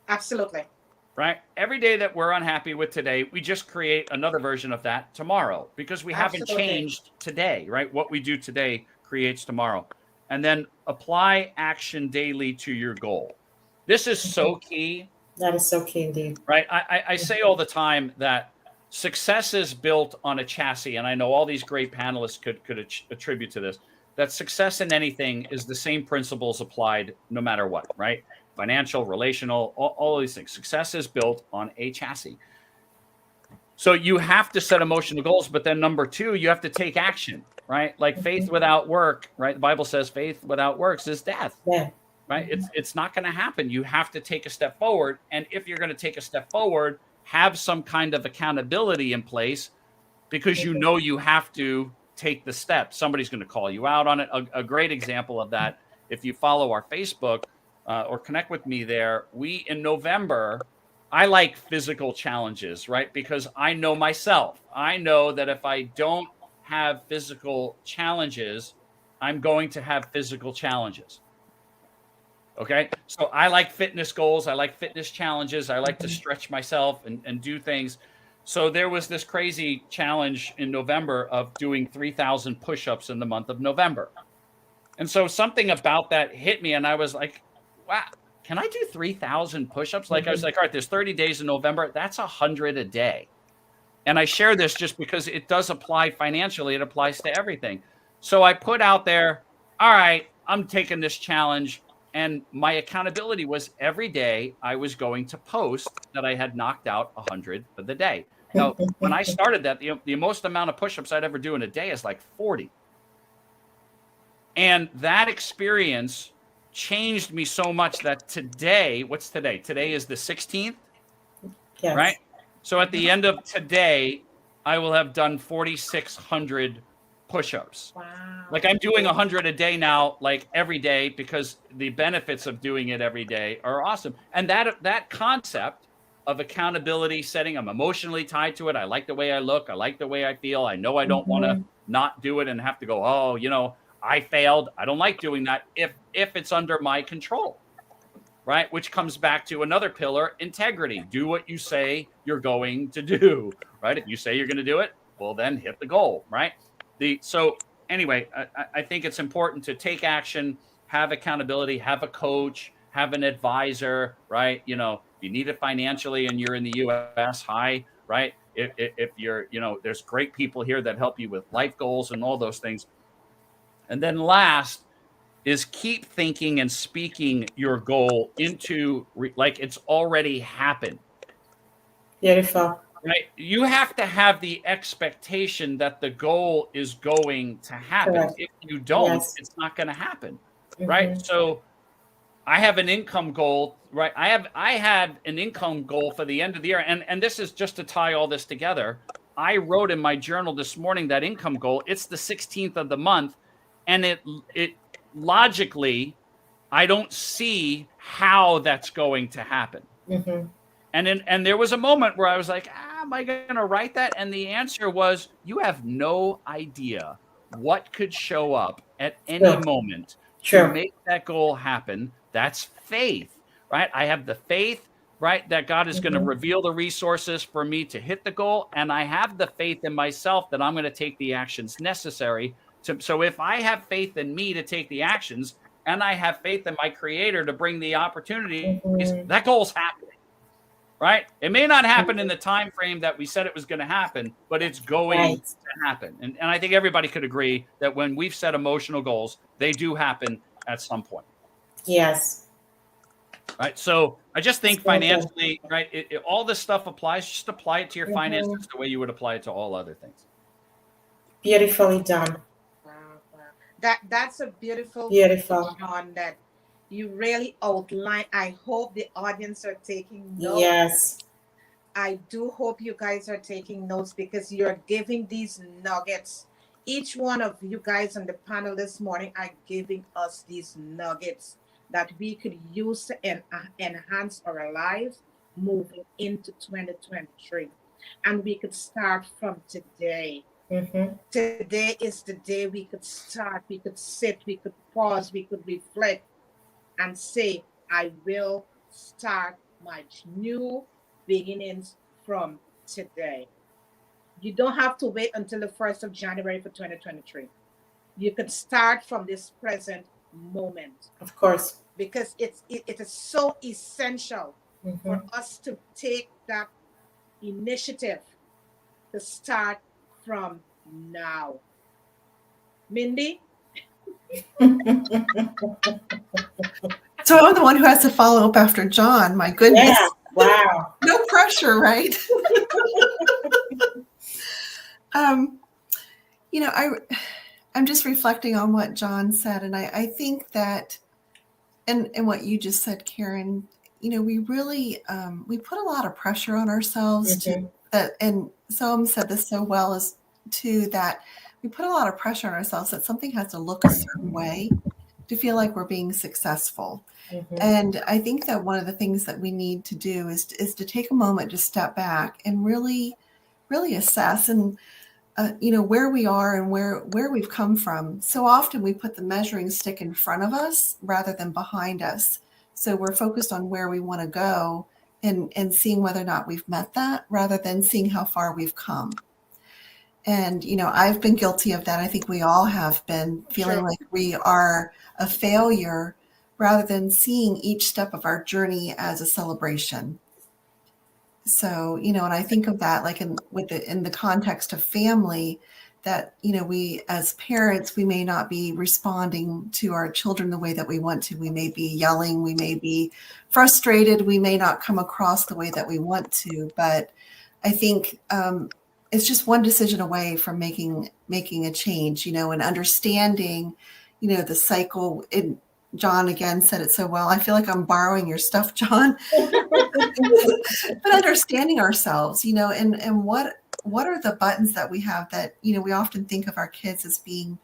Absolutely. Right? Every day that we're unhappy with today, we just create another version of that tomorrow because we haven't changed today, right? What we do today creates tomorrow. And then apply action daily to your goal. This is so key. That is so key indeed. Right. I say all the time that success is built on a chassis. And I know all these great panelists could attribute to this, that success in anything is the same principles applied no matter what, right? Financial, relational, all these things. Success is built on a chassis. So you have to set emotional goals, but then number 2, you have to take action, right? Like faith without work, right? The Bible says faith without works is death. Yeah. Right? It's not going to happen. You have to take a step forward. And if you're going to take a step forward, have some kind of accountability in place because you know you have to take the step. Somebody's going to call you out on it. A great example of that, if you follow our Facebook or connect with me there, in November, I like physical challenges, right? Because I know myself. I know that if I don't have physical challenges, I'm going to have physical challenges. Okay. So I like fitness goals. I like fitness challenges. I like to stretch myself and do things. So there was this crazy challenge in November of doing 3,000 push-ups in the month of November. And so something about that hit me. And I was like, wow, can I do 3,000 push-ups? Like I was like, all right, there's 30 days in November. That's 100 a day. And I share this just because it does apply financially. It applies to everything. So I put out there, all right, I'm taking this challenge. And my accountability was every day I was going to post that I had knocked out 100 for the day. Now, when I started that, the most amount of push-ups I'd ever do in a day is like 40. And that experience changed me so much that today, what's today? Today is the 16th, right? So at the end of today, I will have done 4,600 push-ups. Wow. Like I'm doing 100 a day now, like every day, because the benefits of doing it every day are awesome. And that concept of accountability setting, I'm emotionally tied to it. I like the way I look. I like the way I feel. I know I don't want to not do it and have to go, oh, you know, I failed. I don't like doing that if it's under my control, right? Which comes back to another pillar, integrity. Do what you say you're going to do, right? If you say you're going to do it, well, then hit the goal, right? So anyway, I think it's important to take action, have accountability, have a coach, have an advisor, right? You know, if you need it financially and you're in the US, right? If you're, you know, there's great people here that help you with life goals and all those things. And then last is keep thinking and speaking your goal into like it's already happened. Beautiful. Right. You have to have the expectation that the goal is going to happen. Correct. If you don't, Yes. it's not going to happen. Right. So I have an income goal, right? I had an income goal for the end of the year. And this is just to tie all this together. I wrote in my journal this morning that income goal. It's the 16th of the month. And it logically, I don't see how that's going to happen. Mm-hmm. And there was a moment where I was like, am I going to write that? And the answer was, you have no idea what could show up at any moment to make that goal happen. That's faith, right? I have the faith, right, that God is going to reveal the resources for me to hit the goal. And I have the faith in myself that I'm going to take the actions necessary to. So if I have faith in me to take the actions, and I have faith in my Creator to bring the opportunities, that goal's happening. Right? It may not happen in the time frame that we said it was going to happen, but it's going to happen. And I think everybody could agree that when we've set emotional goals, they do happen at some point. Yes. Right. So I just think financially, right, all this stuff applies. Just apply it to your finances the way you would apply it to all other things. Beautifully done. Wow. That's a beautiful on that. You really outline. I hope the audience are taking notes. Yes. I do hope you guys are taking notes, because you're giving these nuggets. Each one of you guys on the panel this morning are giving us these nuggets that we could use to enhance our lives moving into 2023. And we could start from today. Today is the day we could start. We could sit, we could pause, we could reflect and say, I will start my new beginnings from today. You don't have to wait until the 1st of January for 2023. You can start from this present moment. Of course. Because it is so essential for us to take that initiative to start from now. Mindy? So I'm the one who has to follow up after John. My goodness. Yeah. Wow. No pressure, right? I'm just reflecting on what John said, and I think that, and what you just said, Karen, we really we put a lot of pressure on ourselves to that, and Soaham said this so well as too, that we put a lot of pressure on ourselves that something has to look a certain way to feel like we're being successful. And I think that one of the things that we need to do is to take a moment to step back and really assess and where we are and where we've come from. So often we put the measuring stick in front of us rather than behind us. So we're focused on where we want to go and seeing whether or not we've met that, rather than seeing how far we've come. And, I've been guilty of that. I think we all have been, feeling like we are a failure rather than seeing each step of our journey as a celebration. So, and I think of that like in the context of family, that, we as parents, we may not be responding to our children the way that we want to. We may be yelling, we may be frustrated, we may not come across the way that we want to. But I think it's just one decision away from making a change, and understanding, the cycle. John again said it so well. I feel like I'm borrowing your stuff, John. But understanding ourselves, and what are the buttons that we have that, we often think of our kids as being,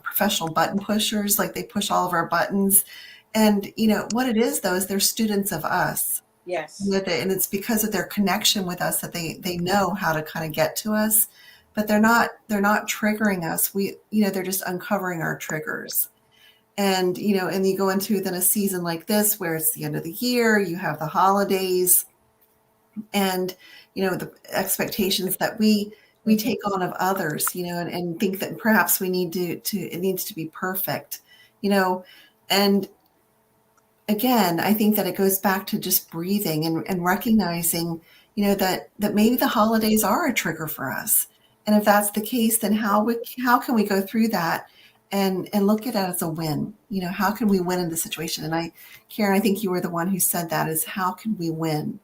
professional button pushers, like they push all of our buttons. And, what it is, though, is they're students of us. Yes. And it's because of their connection with us that they know how to kind of get to us, but they're not triggering us. They're just uncovering our triggers. And, and you go into then a season like this, where it's the end of the year, you have the holidays and, the expectations that we take on of others, and think that perhaps we need it needs to be perfect, and again, I think that it goes back to just breathing and recognizing, that maybe the holidays are a trigger for us. And if that's the case, then how can we go through that and look at it as a win? How can we win in the situation? And Karen, I think you were the one who said that, is how can we win?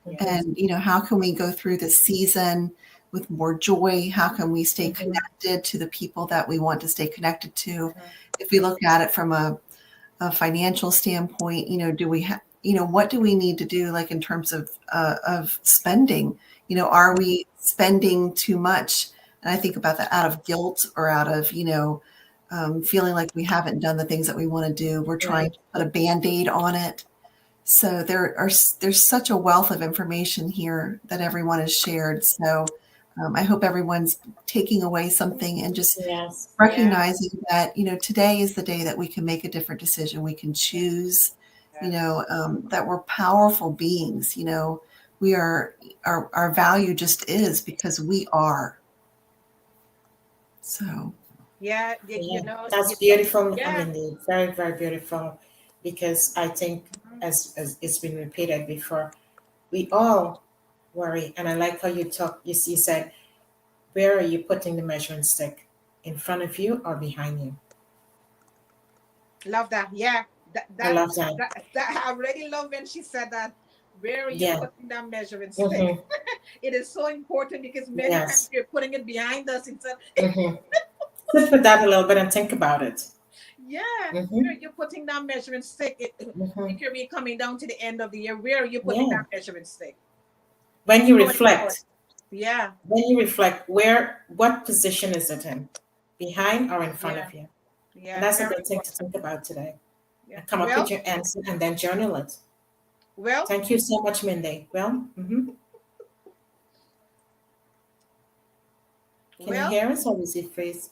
Yes. And, how can we go through this season with more joy? How can we stay connected to the people that we want to stay connected to? If we look at it from a a financial standpoint, do we have, what do we need to do, like in terms of spending? Are we spending too much? And I think about that out of guilt or out of, feeling like we haven't done the things that we want to do. We're trying to put a Band-Aid on it. So there's such a wealth of information here that everyone has shared. So I hope everyone's taking away something and just recognizing that, today is the day that we can make a different decision. We can choose, that we're powerful beings. We are, our value just is because we are. So. Yeah, That's beautiful. I mean, very, very beautiful, because I think, as it's been repeated before, we all worry. And I like how you said, where are you putting the measuring stick? In front of you or behind you? Love that. Yeah. I love that. I really love when she said that. Where are you putting that measuring stick? Mm-hmm. It is so important, because many times we're putting it behind us instead. Sit with that a little bit and think about it. Yeah. Where are you putting that measuring stick? It could be coming down to the end of the year. Where are you putting that measuring stick? When you reflect. Yeah. When you reflect, what position is it in? Behind or in front of you? Yeah. And that's a good thing to think about today. Yeah. And come up with your answer and then journal it. Well, thank you so much, Mindy. Well, can you hear us, or is it freeze?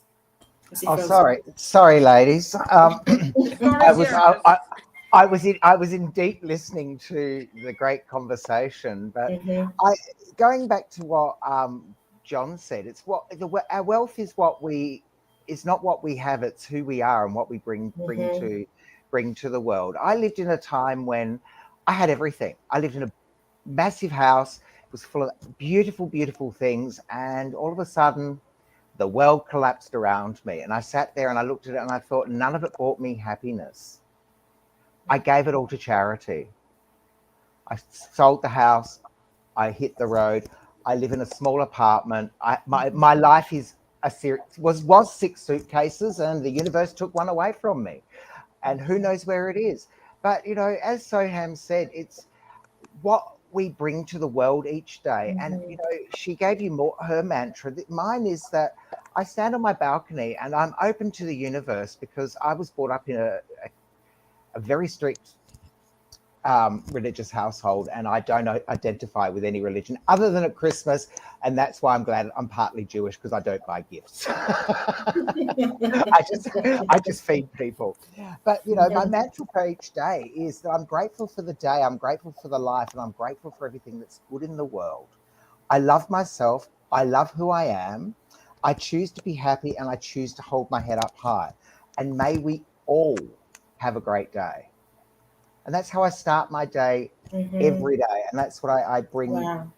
Sorry, ladies. I was in deep listening to the great conversation, but going back to what John said, it's our wealth is not what we have, it's who we are and what we bring to the world. I lived in a time when I had everything. I lived in a massive house. It was full of beautiful, beautiful things, and all of a sudden, the world collapsed around me. And I sat there and I looked at it and I thought, none of it brought me happiness. I gave it all to charity. I sold the house. I hit the road. I live in a small apartment. My life is was 6 suitcases, and the universe took one away from me. And who knows where it is. But, as Soaham said, it's what we bring to the world each day. And, she gave you her mantra. Mine is that I stand on my balcony and I'm open to the universe, because I was brought up in a very strict religious household, and I don't identify with any religion other than at Christmas, and that's why I'm glad I'm partly Jewish, because I don't buy gifts. I just feed people. But my mantra for each day is that I'm grateful for the day, I'm grateful for the life, and I'm grateful for everything that's good in the world. I love myself, I love who I am, I choose to be happy, and I choose to hold my head up high. And may we all have a great day. And that's how I start my day every day. And that's what I bring. Wow.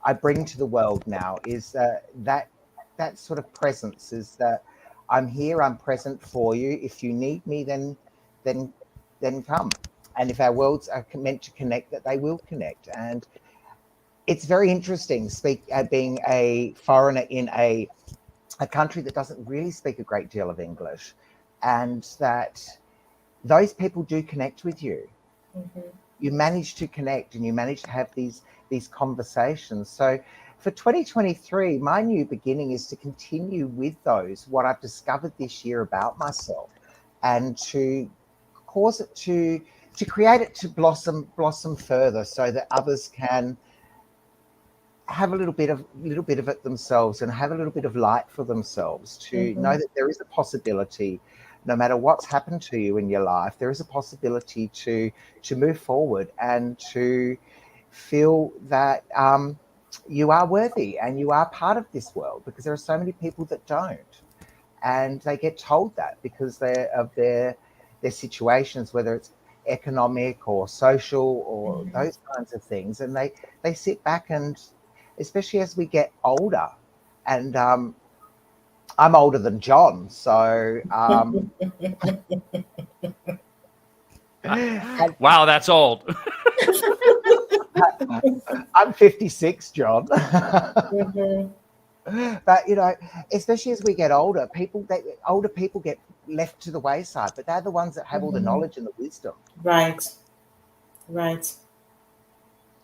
I bring to the world now, is that sort of presence, is that I'm here, I'm present for you. If you need me, then come. And if our worlds are meant to connect, that they will connect. And it's very interesting being a foreigner in a country that doesn't really speak a great deal of English, and that those people do connect with you. You manage to connect, and you manage to have these conversations. So for 2023, my new beginning is to continue with what I've discovered this year about myself, and to cause it to create it to blossom further, so that others can have a little bit of it themselves, and have a little bit of light for themselves, to know that there is a possibility. No matter what's happened to you in your life, there is a possibility to move forward, and to feel that you are worthy and you are part of this world, because there are so many people that don't, and they get told that because of their situations, whether it's economic or social or those kinds of things, and they sit back, and especially as we get older, and I'm older than John, so wow, that's old. I'm 56, John. But you know, especially as we get older, older people get left to the wayside, but they're the ones that have all the knowledge and the wisdom. Right. Right.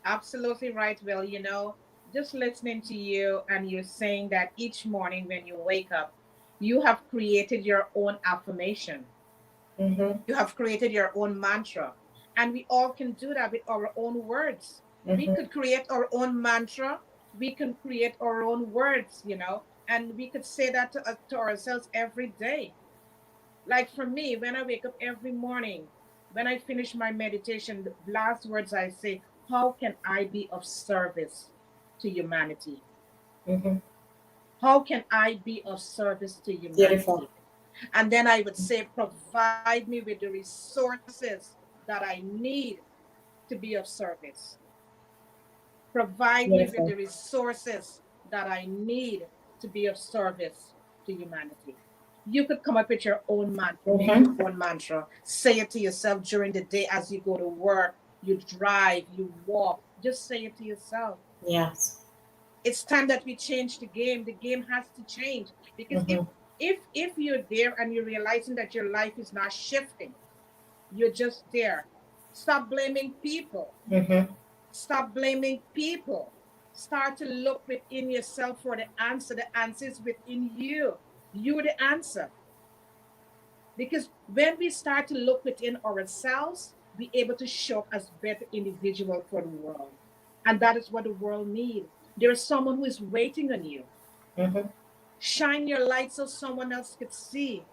Absolutely right, Will. You know, just listening to you and you're saying that each morning when you wake up, you have created your own affirmation. Mm-hmm. You have created your own mantra. And we all can do that with our own words. We Mm-hmm. could create our own mantra. We can create our own words, you know, and we could say that to ourselves every day. Like for me, when I wake up every morning, when I finish my meditation, the last words I say, how can I be of service to humanity? Mm-hmm. How can I be of service to Beautiful. humanity? And then I would say, provide me with the resources that I need to be of service. Provide me with the Beautiful. resources that I need to be of service to humanity. You could come up with your own mantra, make your Mm-hmm. own mantra, say it to yourself during the day as you go to work, you drive, you walk. Just say it to yourself. Yes. It's time that we change the game. The game has to change because Mm-hmm. if you're there and you're realizing that your life is not shifting, you're just there. Stop blaming people. Mm-hmm. Stop blaming people. Start to look within yourself for the answer. The answer is within you. You're the answer. Because when we start to look within ourselves, we're able to show up as better individual for the world. And that is what the world needs. There is someone who is waiting on you. Mm-hmm. Shine your light so someone else could see.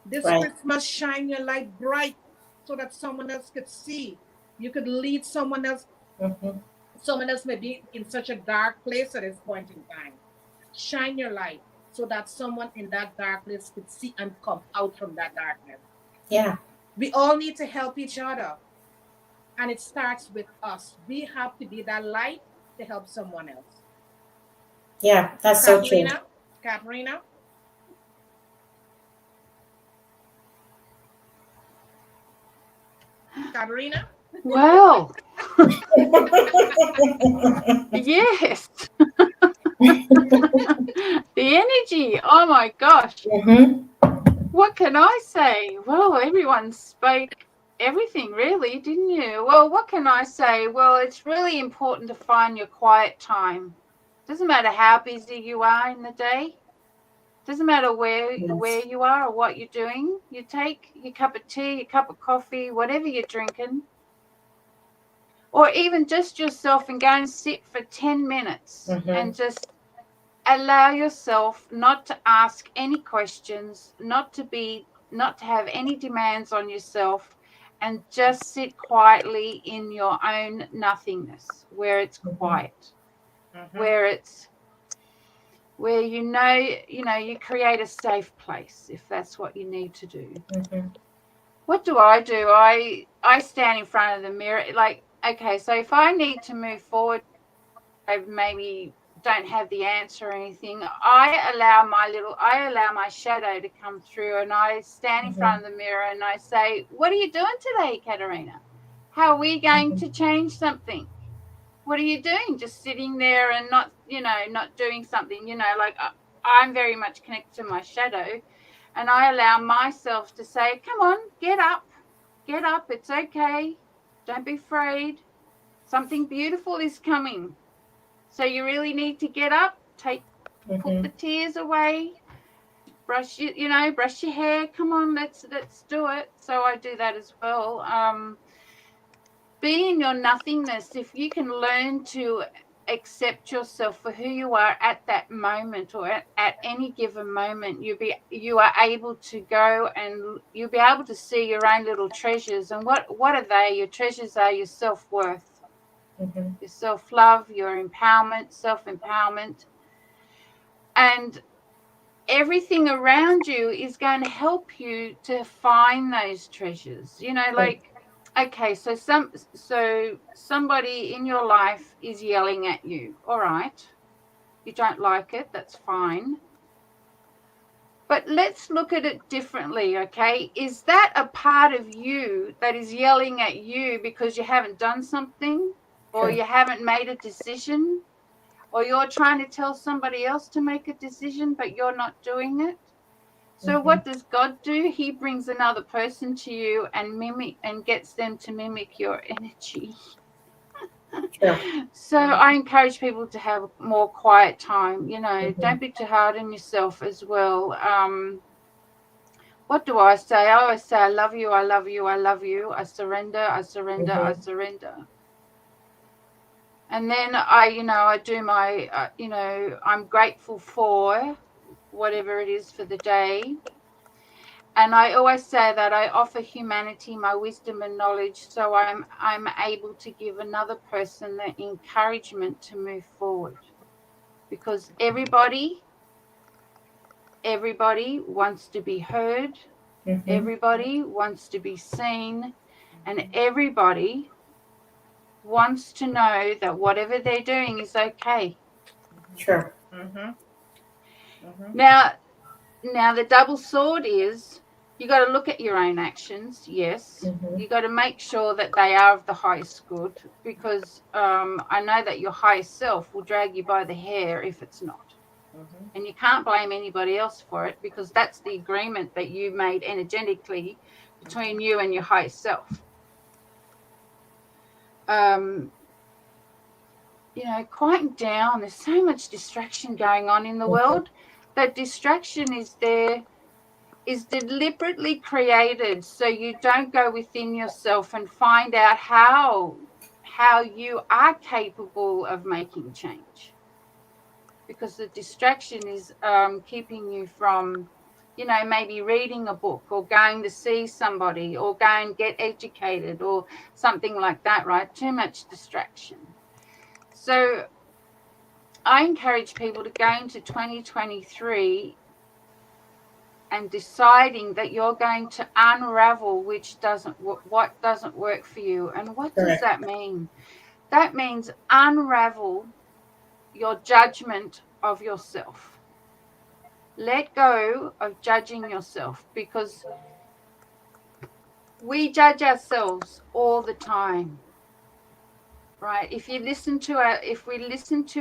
This Right. Christmas, shine your light bright so that someone else could see. You could lead someone else. Mm-hmm. Someone else may be in such a dark place at this point in time. Shine your light so that someone in that darkness could see and come out from that darkness. Yeah. We all need to help each other. And it starts with us. We have to be that light to help someone else. Yeah. That's so true. Katerina? Katerina? Well, yes. The energy. Oh my gosh. Mm-hmm. What can I say? Well, everyone spoke everything, really, didn't you? Well, what can I say? Well, it's really important to find your quiet time. Doesn't matter how busy you are in the day. Doesn't matter where Yes. you are or what you're doing. You take your cup of tea, your cup of coffee, whatever you're drinking, or even just yourself and go and sit for 10 minutes Mm-hmm. and just allow yourself not to ask any questions, not to have any demands on yourself, and just sit quietly in your own nothingness where it's quiet, where you create a safe place if that's what you need to do. Mm-hmm. What do? I stand in front of the mirror, like, okay, so if I need to move forward, I maybe don't have the answer or anything, I allow my shadow to come through, and I stand in front of the mirror and I say, what are you doing today, Katerina? How are we going to change something? What are you doing? Just sitting there and not doing something, like I'm very much connected to my shadow, and I allow myself to say, come on, get up, it's okay, don't be afraid, something beautiful is coming. So you really need to get up, put the tears away, brush your hair. Come on, let's do it. So I do that as well. Be in your nothingness. If you can learn to accept yourself for who you are at that moment, or at any given moment, you are able to go and you'll be able to see your own little treasures. And what are they? Your treasures are your self-worth, your self-love, your empowerment, self-empowerment, and everything around you is going to help you to find those treasures. Like, okay, so somebody in your life is yelling at you. All right, you don't like it, that's fine. But let's look at it differently, okay? Is that a part of you that is yelling at you because you haven't done something or you haven't made a decision? or you're trying to tell somebody else to make a decision, but you're not doing it. So what does God do? He brings another person to you and gets them to mimic your energy. Sure. So I encourage people to have more quiet time. Don't be too hard on yourself as well. What do I say? I always say, I love you, I love you, I love you. I surrender, I surrender, I surrender. And then I do my, I'm grateful for whatever it is for the day. And I always say that I offer humanity my wisdom and knowledge, so I'm able to give another person the encouragement to move forward. Because everybody wants to be heard, everybody wants to be seen, and everybody wants to know that whatever they're doing is okay. Sure. Now the double sword is, you got to look at your own actions. Yes, you got to make sure that they are of the highest good, because I know that your highest self will drag you by the hair if it's not. And you can't blame anybody else for it, because that's the agreement that you made energetically between you and your highest self. Quieten down. There's so much distraction going on in the world. That distraction is deliberately created so you don't go within yourself and find out how you are capable of making change. Because the distraction is keeping you from, maybe reading a book or going to see somebody or go and get educated or something like that, right? Too much distraction. So I encourage people to go into 2023 and deciding that you're going to unravel what doesn't work for you. And what does that mean? That means unravel your judgment of yourself. Let go of judging yourself, because we judge ourselves all the time, right? If we listen to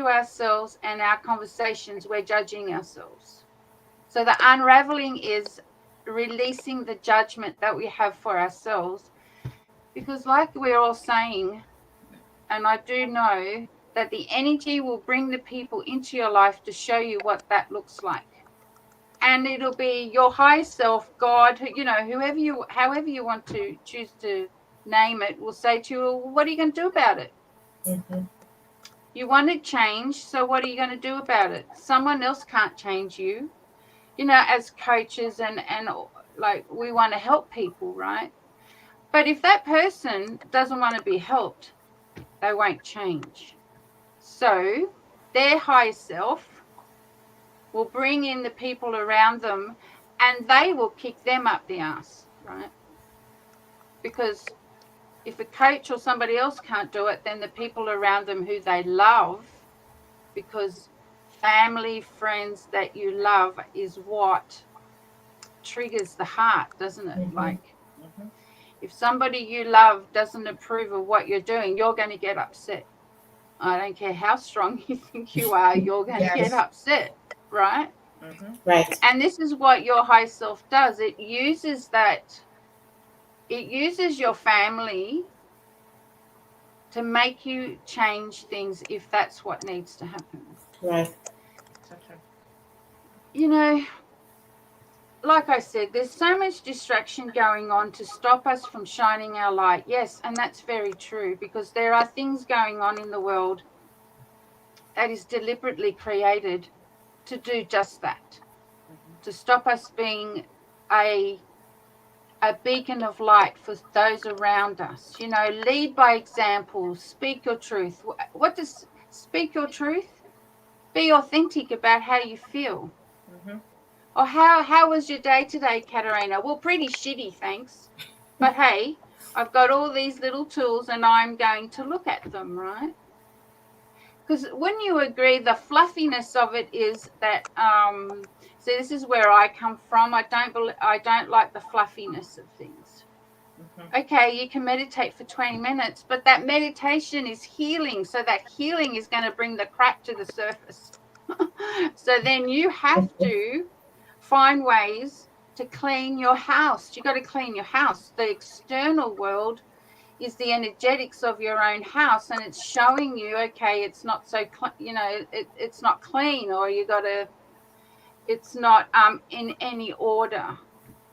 ourselves and our conversations, we're judging ourselves. So the unraveling is releasing the judgment that we have for ourselves, because like we're all saying, and I do know that the energy will bring the people into your life to show you what that looks like. And it'll be your higher self, God, however you want to choose to name it, will say to you, well, what are you going to do about it? You want to change, so what are you going to do about it? Someone else can't change you. As coaches and like, we want to help people, right? But if that person doesn't want to be helped, they won't change. So their higher self will bring in the people around them, and they will kick them up the ass, right? Because if a coach or somebody else can't do it, then the people around them who they love, because family, friends that you love is what triggers the heart, doesn't it? Like, if somebody you love doesn't approve of what you're doing, you're going to get upset. I don't care how strong you think you are, you're going to get upset, right? Right. And this is what your high self does. It uses your family to make you change things if that's what needs to happen. Right. Like I said, there's so much distraction going on to stop us from shining our light. Yes, and that's very true, because there are things going on in the world that is deliberately created to do just that, to stop us being a beacon of light for those around us. Lead by example, speak your truth. What does speak your truth? Be authentic about how you feel. Or how was your day today, Katerina? Well, pretty shitty, thanks. But hey, I've got all these little tools and I'm going to look at them, right? Because when you agree, the fluffiness of it is that, see, this is where I come from. I don't like the fluffiness of things. Okay, you can meditate for 20 minutes, but that meditation is healing. So that healing is going to bring the crap to the surface. So then you have to find ways to clean your house. You got to clean your house. The external world is the energetics of your own house, and it's showing you, okay, it's not so, it's not clean, or it's not in any order.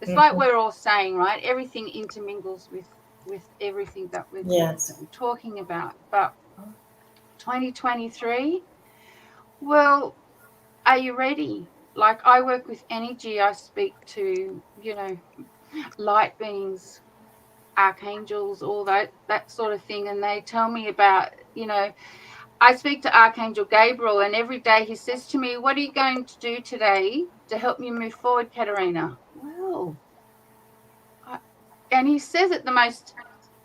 It's like we're all saying, right? Everything intermingles with everything that we're talking about. But 2023, well, are you ready? Like, I work with energy. I speak to, light beings, archangels, all that sort of thing. And they tell me about, I speak to Archangel Gabriel, and every day he says to me, what are you going to do today to help me move forward, Katerina? Well, and he says it the most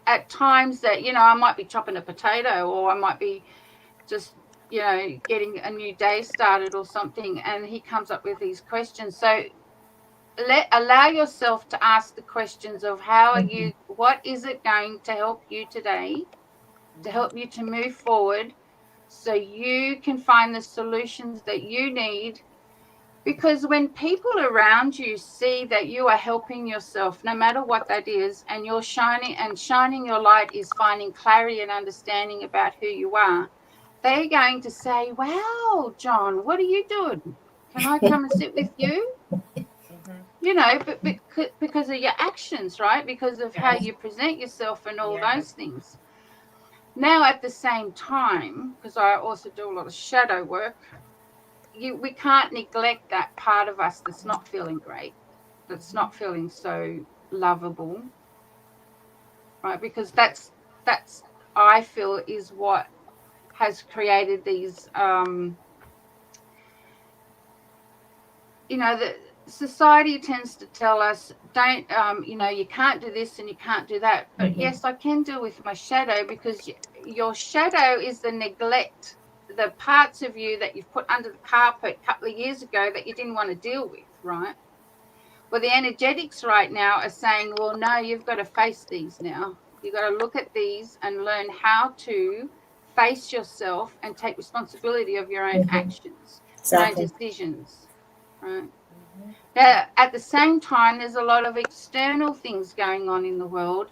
at times that, I might be chopping a potato, or I might be just, getting a new day started or something. And he comes up with these questions. So allow yourself to ask the questions of how are you, what is it going to help you today to help you to move forward, so you can find the solutions that you need. Because when people around you see that you are helping yourself, no matter what that is, and you're shining your light is finding clarity and understanding about who you are, they're going to say, wow, John, what are you doing? Can I come and sit with you? But because of your actions, right? Because of how you present yourself and all those things. Now, at the same time, because I also do a lot of shadow work, we can't neglect that part of us that's not feeling great, that's not feeling so lovable, right? Because that's I feel is what has created these the society tends to tell us, don't you can't do this and you can't do that. But yes, I can deal with my shadow, because your shadow is the neglect, the parts of you that you've put under the carpet a couple of years ago that you didn't want to deal with, right? Well, the energetics right now are saying, well, no, you've got to face these now. You've got to look at these and learn how to face yourself and take responsibility of your own actions, your own decisions, right? Now, at the same time, there's a lot of external things going on in the world.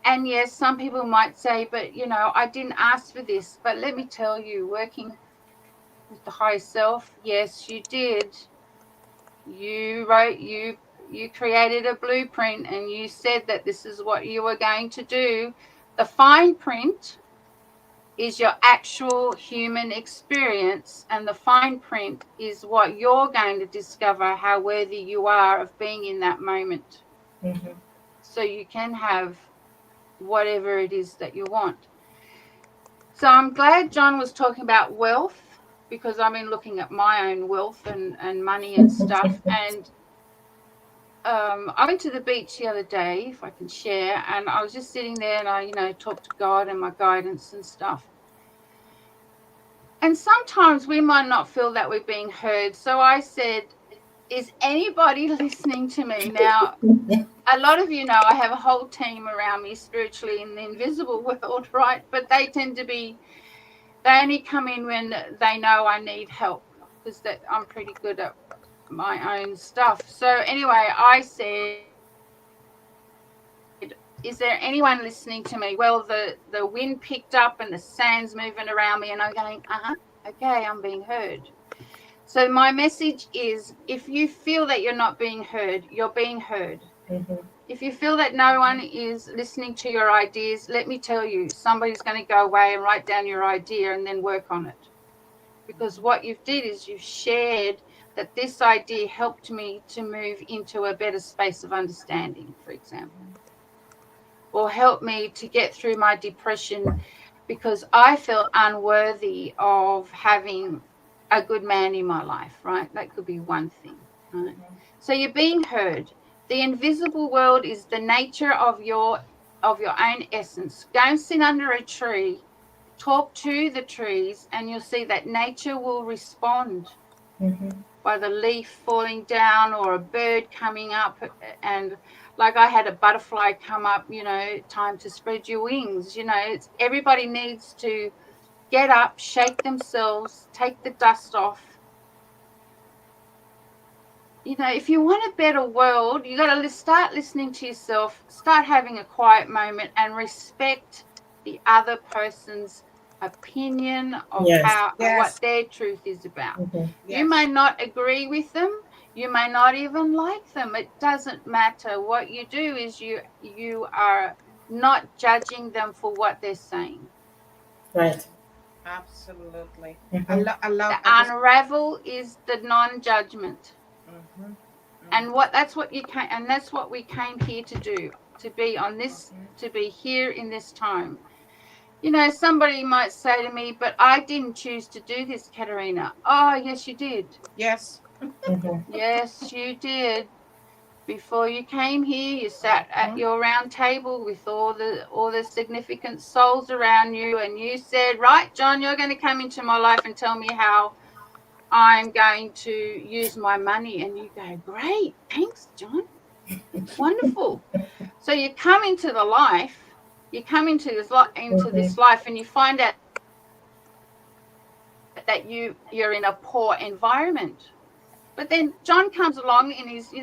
And yes, some people might say, but, I didn't ask for this. But let me tell you, working with the higher self, yes, you did. You created a blueprint, and you said that this is what you were going to do. The fine print is your actual human experience, and the fine print is what you're going to discover, how worthy you are of being in that moment. So you can have whatever it is that you want. So I'm glad John was talking about wealth, because I've been looking at my own wealth and money and stuff. And I went to the beach the other day, if I can share, and I was just sitting there, and I talked to God and my guidance and stuff. And sometimes we might not feel that we're being heard. So I said, is anybody listening to me? Now, a lot of I have a whole team around me spiritually in the invisible world, right? But they tend to be, they only come in when they know I need help, because I'm pretty good at my own stuff. So anyway, I said, is there anyone listening to me? Well, the wind picked up and the sand's moving around me, and I'm going, okay, I'm being heard. So my message is, if you feel that you're not being heard, you're being heard. If you feel that no one is listening to your ideas, let me tell you, somebody's going to go away and write down your idea and then work on it. Because what you've did is you've shared that this idea helped me to move into a better space of understanding, for example, or helped me to get through my depression because I felt unworthy of having a good man in my life, right? That could be one thing, right? So you're being heard. The invisible world is the nature of your own essence. Go and sit under a tree, talk to the trees, and you'll see that nature will respond by the leaf falling down or a bird coming up. And like I had a butterfly come up, time to spread your wings. Everybody needs to get up, shake themselves, take the dust off. If you want a better world, you got to start listening to yourself, start having a quiet moment, and respect the other person's opinion of Yes. what their truth is about. Mhm. You may not agree with them, you may not even like them. It doesn't matter. What you do is you are not judging them for what they're saying. Right. Absolutely. Mhm. The unravel is the non-judgment. And that's what we came here to do, to be on this, to be here in this time. Somebody might say to me, but I didn't choose to do this, Katerina. Oh, yes, you did. Yes. Mhm. Yes, you did. Before you came here, you sat at your round table with all the significant souls around you, and you said, right, John, you're going to come into my life and tell me how I'm going to use my money. And you go, great, thanks, John. Wonderful. So you come into the life, you come into this life, and you find out that you're in a poor environment. But then John comes along and he's,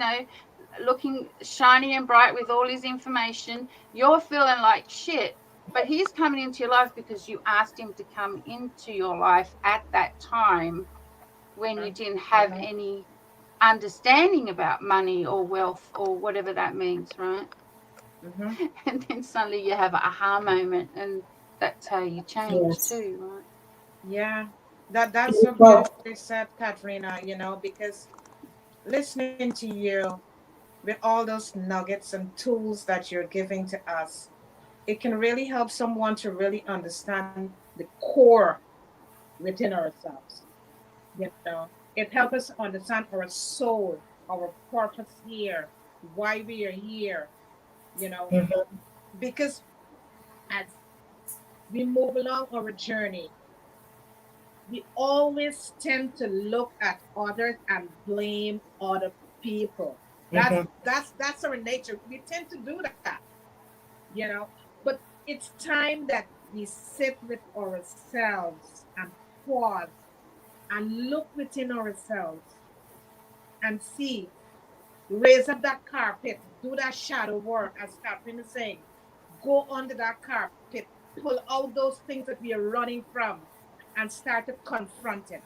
looking shiny and bright with all his information. You're feeling like shit, but he's coming into your life because you asked him to come into your life at that time when you didn't have any understanding about money or wealth or whatever that means, right? And then suddenly you have an aha moment, and that's how you change too, right? Yeah, that's so beautifully said, Katerina, because listening to you with all those nuggets and tools that you're giving to us, it can really help someone to really understand the core within ourselves. It helps us understand our soul, our purpose here, why we are here, you know, because as we move along our journey, we always tend to look at others and blame other people. That's our nature. We tend to do that, you know. But it's time that we sit with ourselves and pause and look within ourselves and see, raise up that carpet, do that shadow work, as Catherine is saying. Go under that carpet, pull out those things that we are running from, and start to confront it.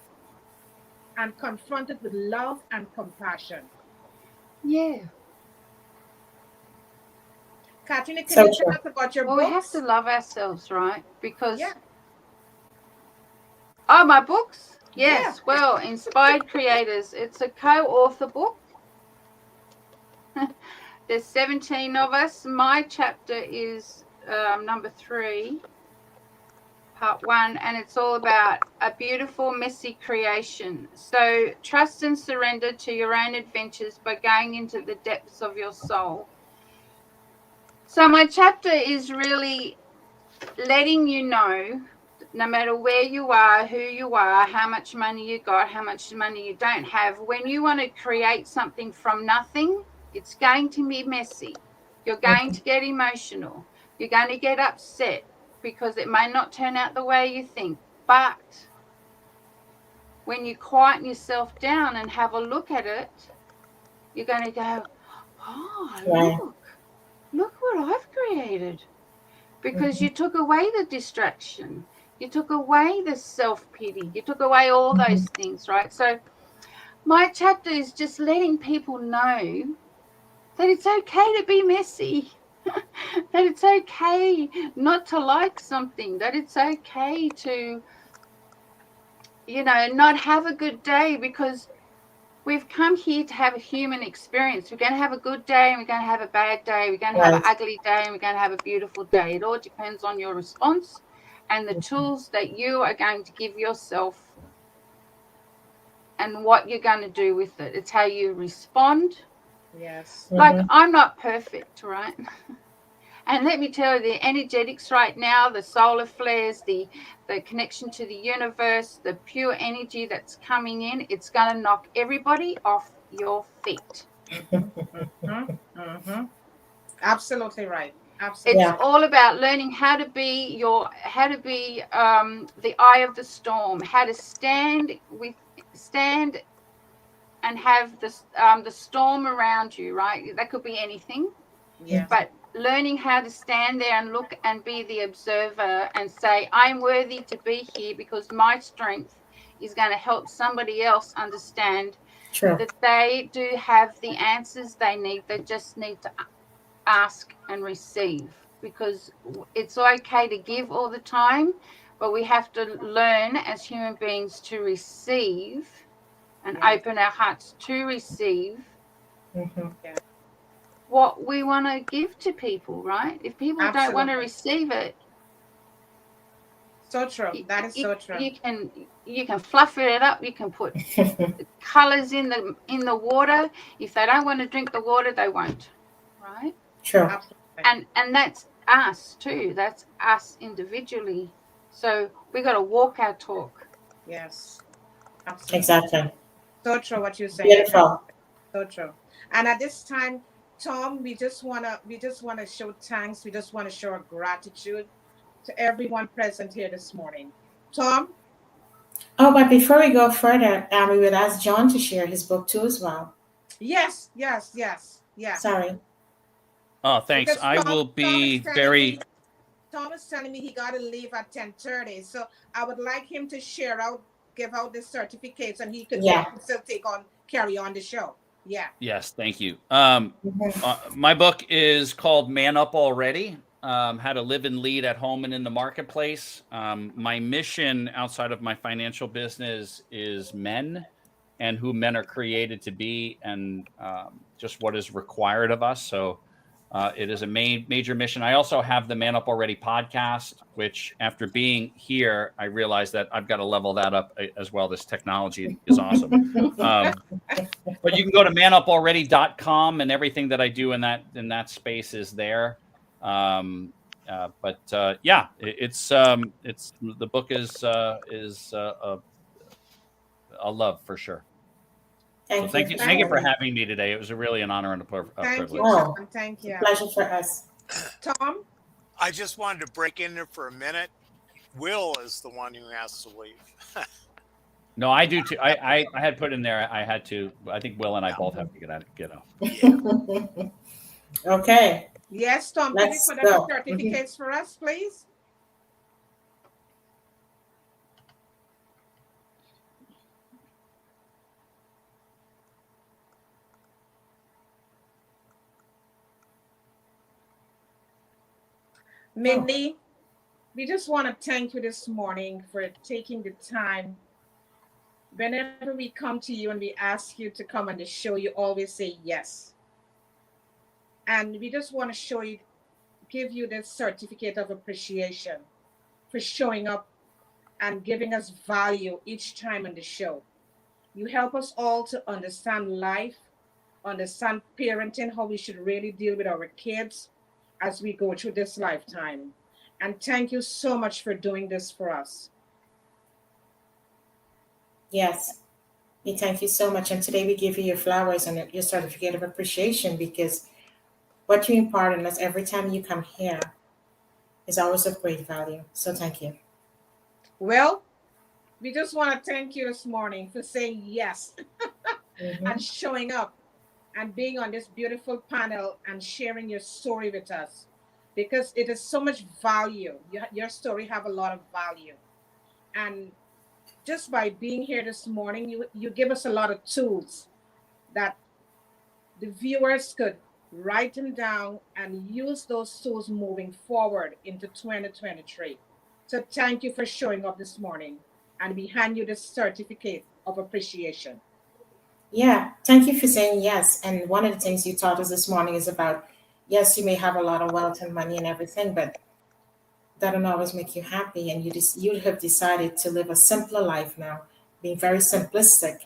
And confront it with love and compassion. Yeah. Katrina, can you tell us about your books? We have to love ourselves, right? Because oh, my books? Yes. Well, Inspired Creators. It's a co-author book. There's 17 of us. My chapter is number 3, part 1, and it's all about a beautiful, messy creation. So trust and surrender to your own adventures by going into the depths of your soul. So my chapter is really letting you know, no matter where you are, who you are, how much money you got, how much money you don't have, when you want to create something from nothing, it's going to be messy. You're going to get emotional. You're going to get upset because it may not turn out the way you think. But when you quieten yourself down and have a look at it, you're going to go, oh, look what I've created. Because you took away the distraction. You took away the self-pity. You took away all those things, right? So my chapter is just letting people know that it's okay to be messy, that it's okay not to like something, that it's okay to, not have a good day, because we've come here to have a human experience. We're going to have a good day and we're going to have a bad day. We're going to have an ugly day and we're going to have a beautiful day. It all depends on your response and the tools that you are going to give yourself and what you're going to do with it. It's how you respond. Yes. Like, I'm not perfect, right? And let me tell you, the energetics right now, the solar flares, the connection to the universe, the pure energy that's coming in, it's going to knock everybody off your feet. Absolutely right. Absolutely. It's Yeah. all about learning how to be the eye of the storm, how to stand and have the storm around you, right? That could be anything, Yes. but learning how to stand there and look and be the observer and say, I'm worthy to be here because my strength is going to help somebody else understand True. that they do have the answers they need. They just need to ask and receive, because it's okay to give all the time, but we have to learn as human beings to receive and Yes. open our hearts to receive Mm-hmm. what we want to give to people, right? If people don't want to Absolutely. receive it, So true. That is so true. you can fluff it up, you can put colors in the water. If they don't want to drink the water, they won't, right? True. Absolutely. And that's us too. That's us individually. So we got to walk our talk. Yes. Absolutely. Exactly. So true what you're saying. Beautiful. So true. And at this time, Tom, we just wanna show thanks. We just want to show our gratitude to everyone present here this morning. Tom? Oh, but before we go further, we would ask John to share his book too as well. Yes, yes, yes, yeah. Sorry. Oh, thanks. Because I will be very. Tom is telling me he got to leave at 10:30. So I would like him to give out the certificates, and he could Yeah. still carry on the show. Yeah. Yes, thank you. Mm-hmm. My book is called Man Up Already, How to Live and Lead at Home and in the Marketplace. My mission outside of my financial business is men and who men are created to be, and just what is required of us. So it is a major mission. I also have the Man Up Already podcast, which after being here, I realized that I've got to level that up as well. This technology is awesome. But you can go to manupalready.com, and everything that I do in that space is there. Yeah, it's the book is a love for sure. So Thank you for thank you for sharing. having me today. It was really an honor and a Thank you, privilege. Oh, Tom. Thank it's a you. pleasure for us. Tom? I just wanted to break in there for a minute. Will is the one who has to leave. No, I do too. I had put in there. I had to. I think Will and I both have to get off. Yeah. Okay, Yes, Tom. Can you let's put up the go. certificates for us, please? Mindy, we just want to thank you this morning for taking the time. Whenever we come to you and we ask you to come on the show, you always say yes. And we just want to give you this certificate of appreciation for showing up and giving us value each time on the show. You help us all to understand life, understand parenting, how we should really deal with our kids as we go through this lifetime. And thank you so much for doing this for us. Yes, we thank you so much. And today we give you your flowers and your certificate of appreciation because what you impart on us every time you come here is always of great value. So thank you. Well, we just want to thank you this morning for saying yes Mm-hmm. and showing up and being on this beautiful panel and sharing your story with us, because it is so much value. Your story have a lot of value. And just by being here this morning, you give us a lot of tools that the viewers could write them down and use those tools moving forward into 2023. So thank you for showing up this morning, and we hand you this certificate of appreciation. Yeah, thank you for saying yes. And one of the things you taught us this morning is about yes, you may have a lot of wealth and money and everything, but that don't always make you happy. And you have decided to live a simpler life now, being very simplistic.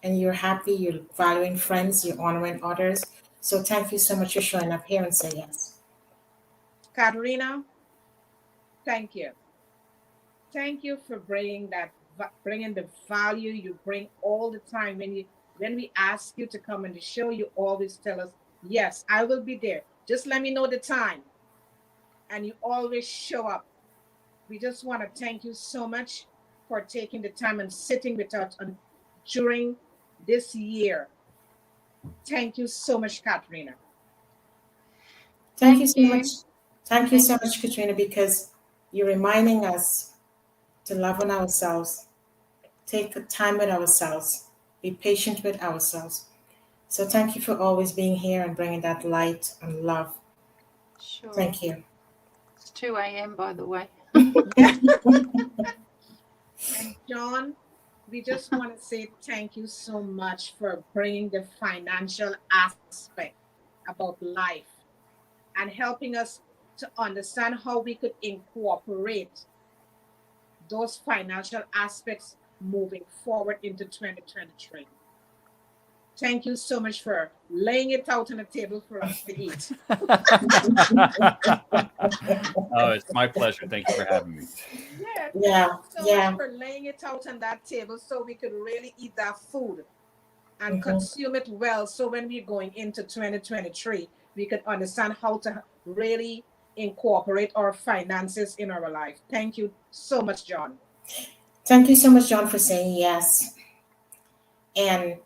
And you're happy, you're valuing friends, you're honoring others. So thank you so much for showing up here and say yes. Katerina, thank you. Thank you for bringing the value you bring all the time. When we ask you to come on the show, you always tell us, yes, I will be there Just let me know the time. And you always show up. We just want to thank you so much for taking the time and sitting with us during this year. Thank you so much, Katerina. Thank you so you. much. Thank you so much, Katrina, because you're reminding us to love on ourselves, take time with ourselves, be patient with ourselves. So thank you for always being here and bringing that light and love. Sure. Thank you. It's 2 a.m. by the way. And Joan, we just want to say thank you so much for bringing the financial aspect about life and helping us to understand how we could incorporate those financial aspects moving forward into 2023. Thank you so much for laying it out on the table for us to eat. Oh, it's my pleasure. Thank you for having me. Yeah, Yeah, thank you so yeah. much for laying it out on that table so we could really eat that food and Mhm. consume it well. So when we're going into 2023, we could understand how to really incorporate our finances in our life. Thank you so much, John. Thank you so much, John, for saying yes and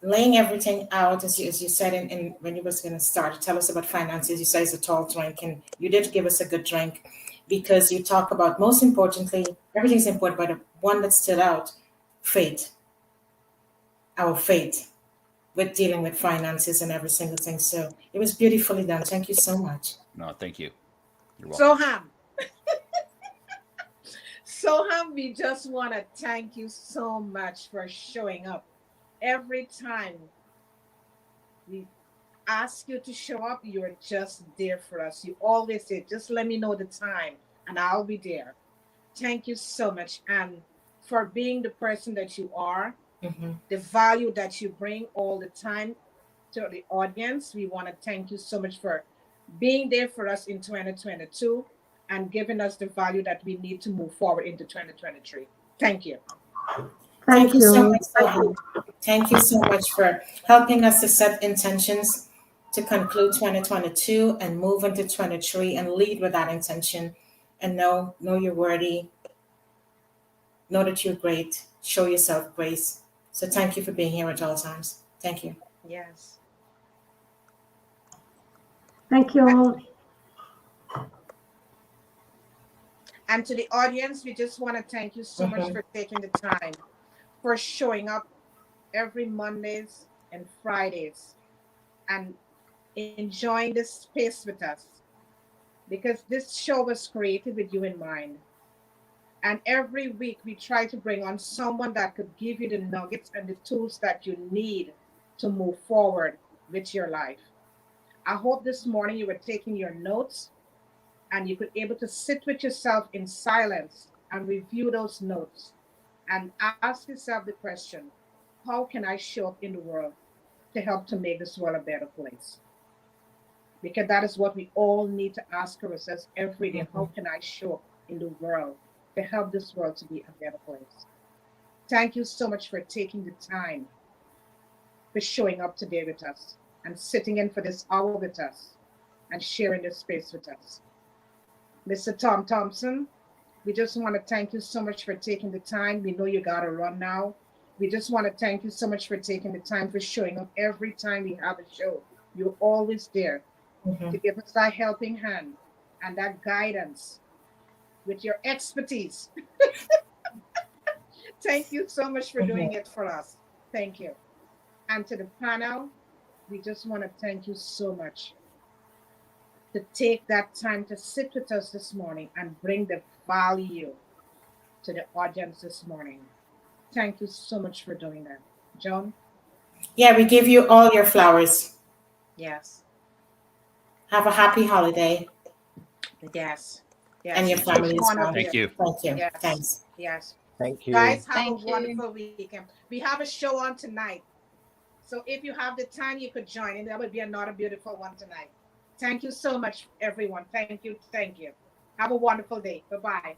laying everything out as you said in when you was going to start to tell us about finances. You said it's a tall drink, and you did give us a good drink because you talk about, most importantly, everything's important, but the one that stood out, faith, our faith with dealing with finances and every single thing. So it was beautifully done. Thank you so much. No, thank you. You're welcome. Soham, we just want to thank you so much for showing up. Every time we ask you to show up, you're just there for us. You always say, just let me know the time and I'll be there. Thank you so much. And for being the person that you are, the value that you bring all the time to the audience. We want to thank you so much for being there for us in 2022 and giving us the value that we need to move forward into 2023. Thank you. Thank you so much, Soham. Thank you so much for helping us to set intentions to conclude 2022 and move into 23 and lead with that intention and know you're worthy, know that you're great, show yourself grace. So thank you for being here at all times. Thank you. Yes. Thank you all. And to the audience, we just want to thank you so much for taking the time, for showing up every Mondays and Fridays and enjoying this space with us, because this show was created with you in mind. And every week we try to bring on someone that could give you the nuggets and the tools that you need to move forward with your life. I hope this morning you were taking your notes and you could able to sit with yourself in silence and review those notes and ask yourself the question, how can I show up in the world to help to make this world a better place? Because that is what we all need to ask ourselves every day. How can I show up in the world to help this world to be a better place? Thank you so much for taking the time, for showing up today with us and sitting in for this hour with us and sharing this space with us. Mr. Tom Thompson, we just want to thank you so much for taking the time. We know you got to run now. We just want to thank you so much for taking the time, for showing up every time we have a show. You're always there to give us that helping hand and that guidance with your expertise. Thank you so much for doing it for us. Thank you. And to the panel, we just want to thank you so much to take that time to sit with us this morning and bring the value to the audience this morning. Thank you so much for doing that. Joan? Yeah, we give you all your flowers. Yes. Have a happy holiday. Yes. And your family as well. Thank you. Thank you. Yes. Thanks. Yes. Thank you. Guys, have Thank a you. wonderful weekend. We have a show on tonight. So if you have the time, you could join in. That would be another beautiful one tonight. Thank you so much, everyone. Thank you. Thank you. Have a wonderful day. Bye-bye.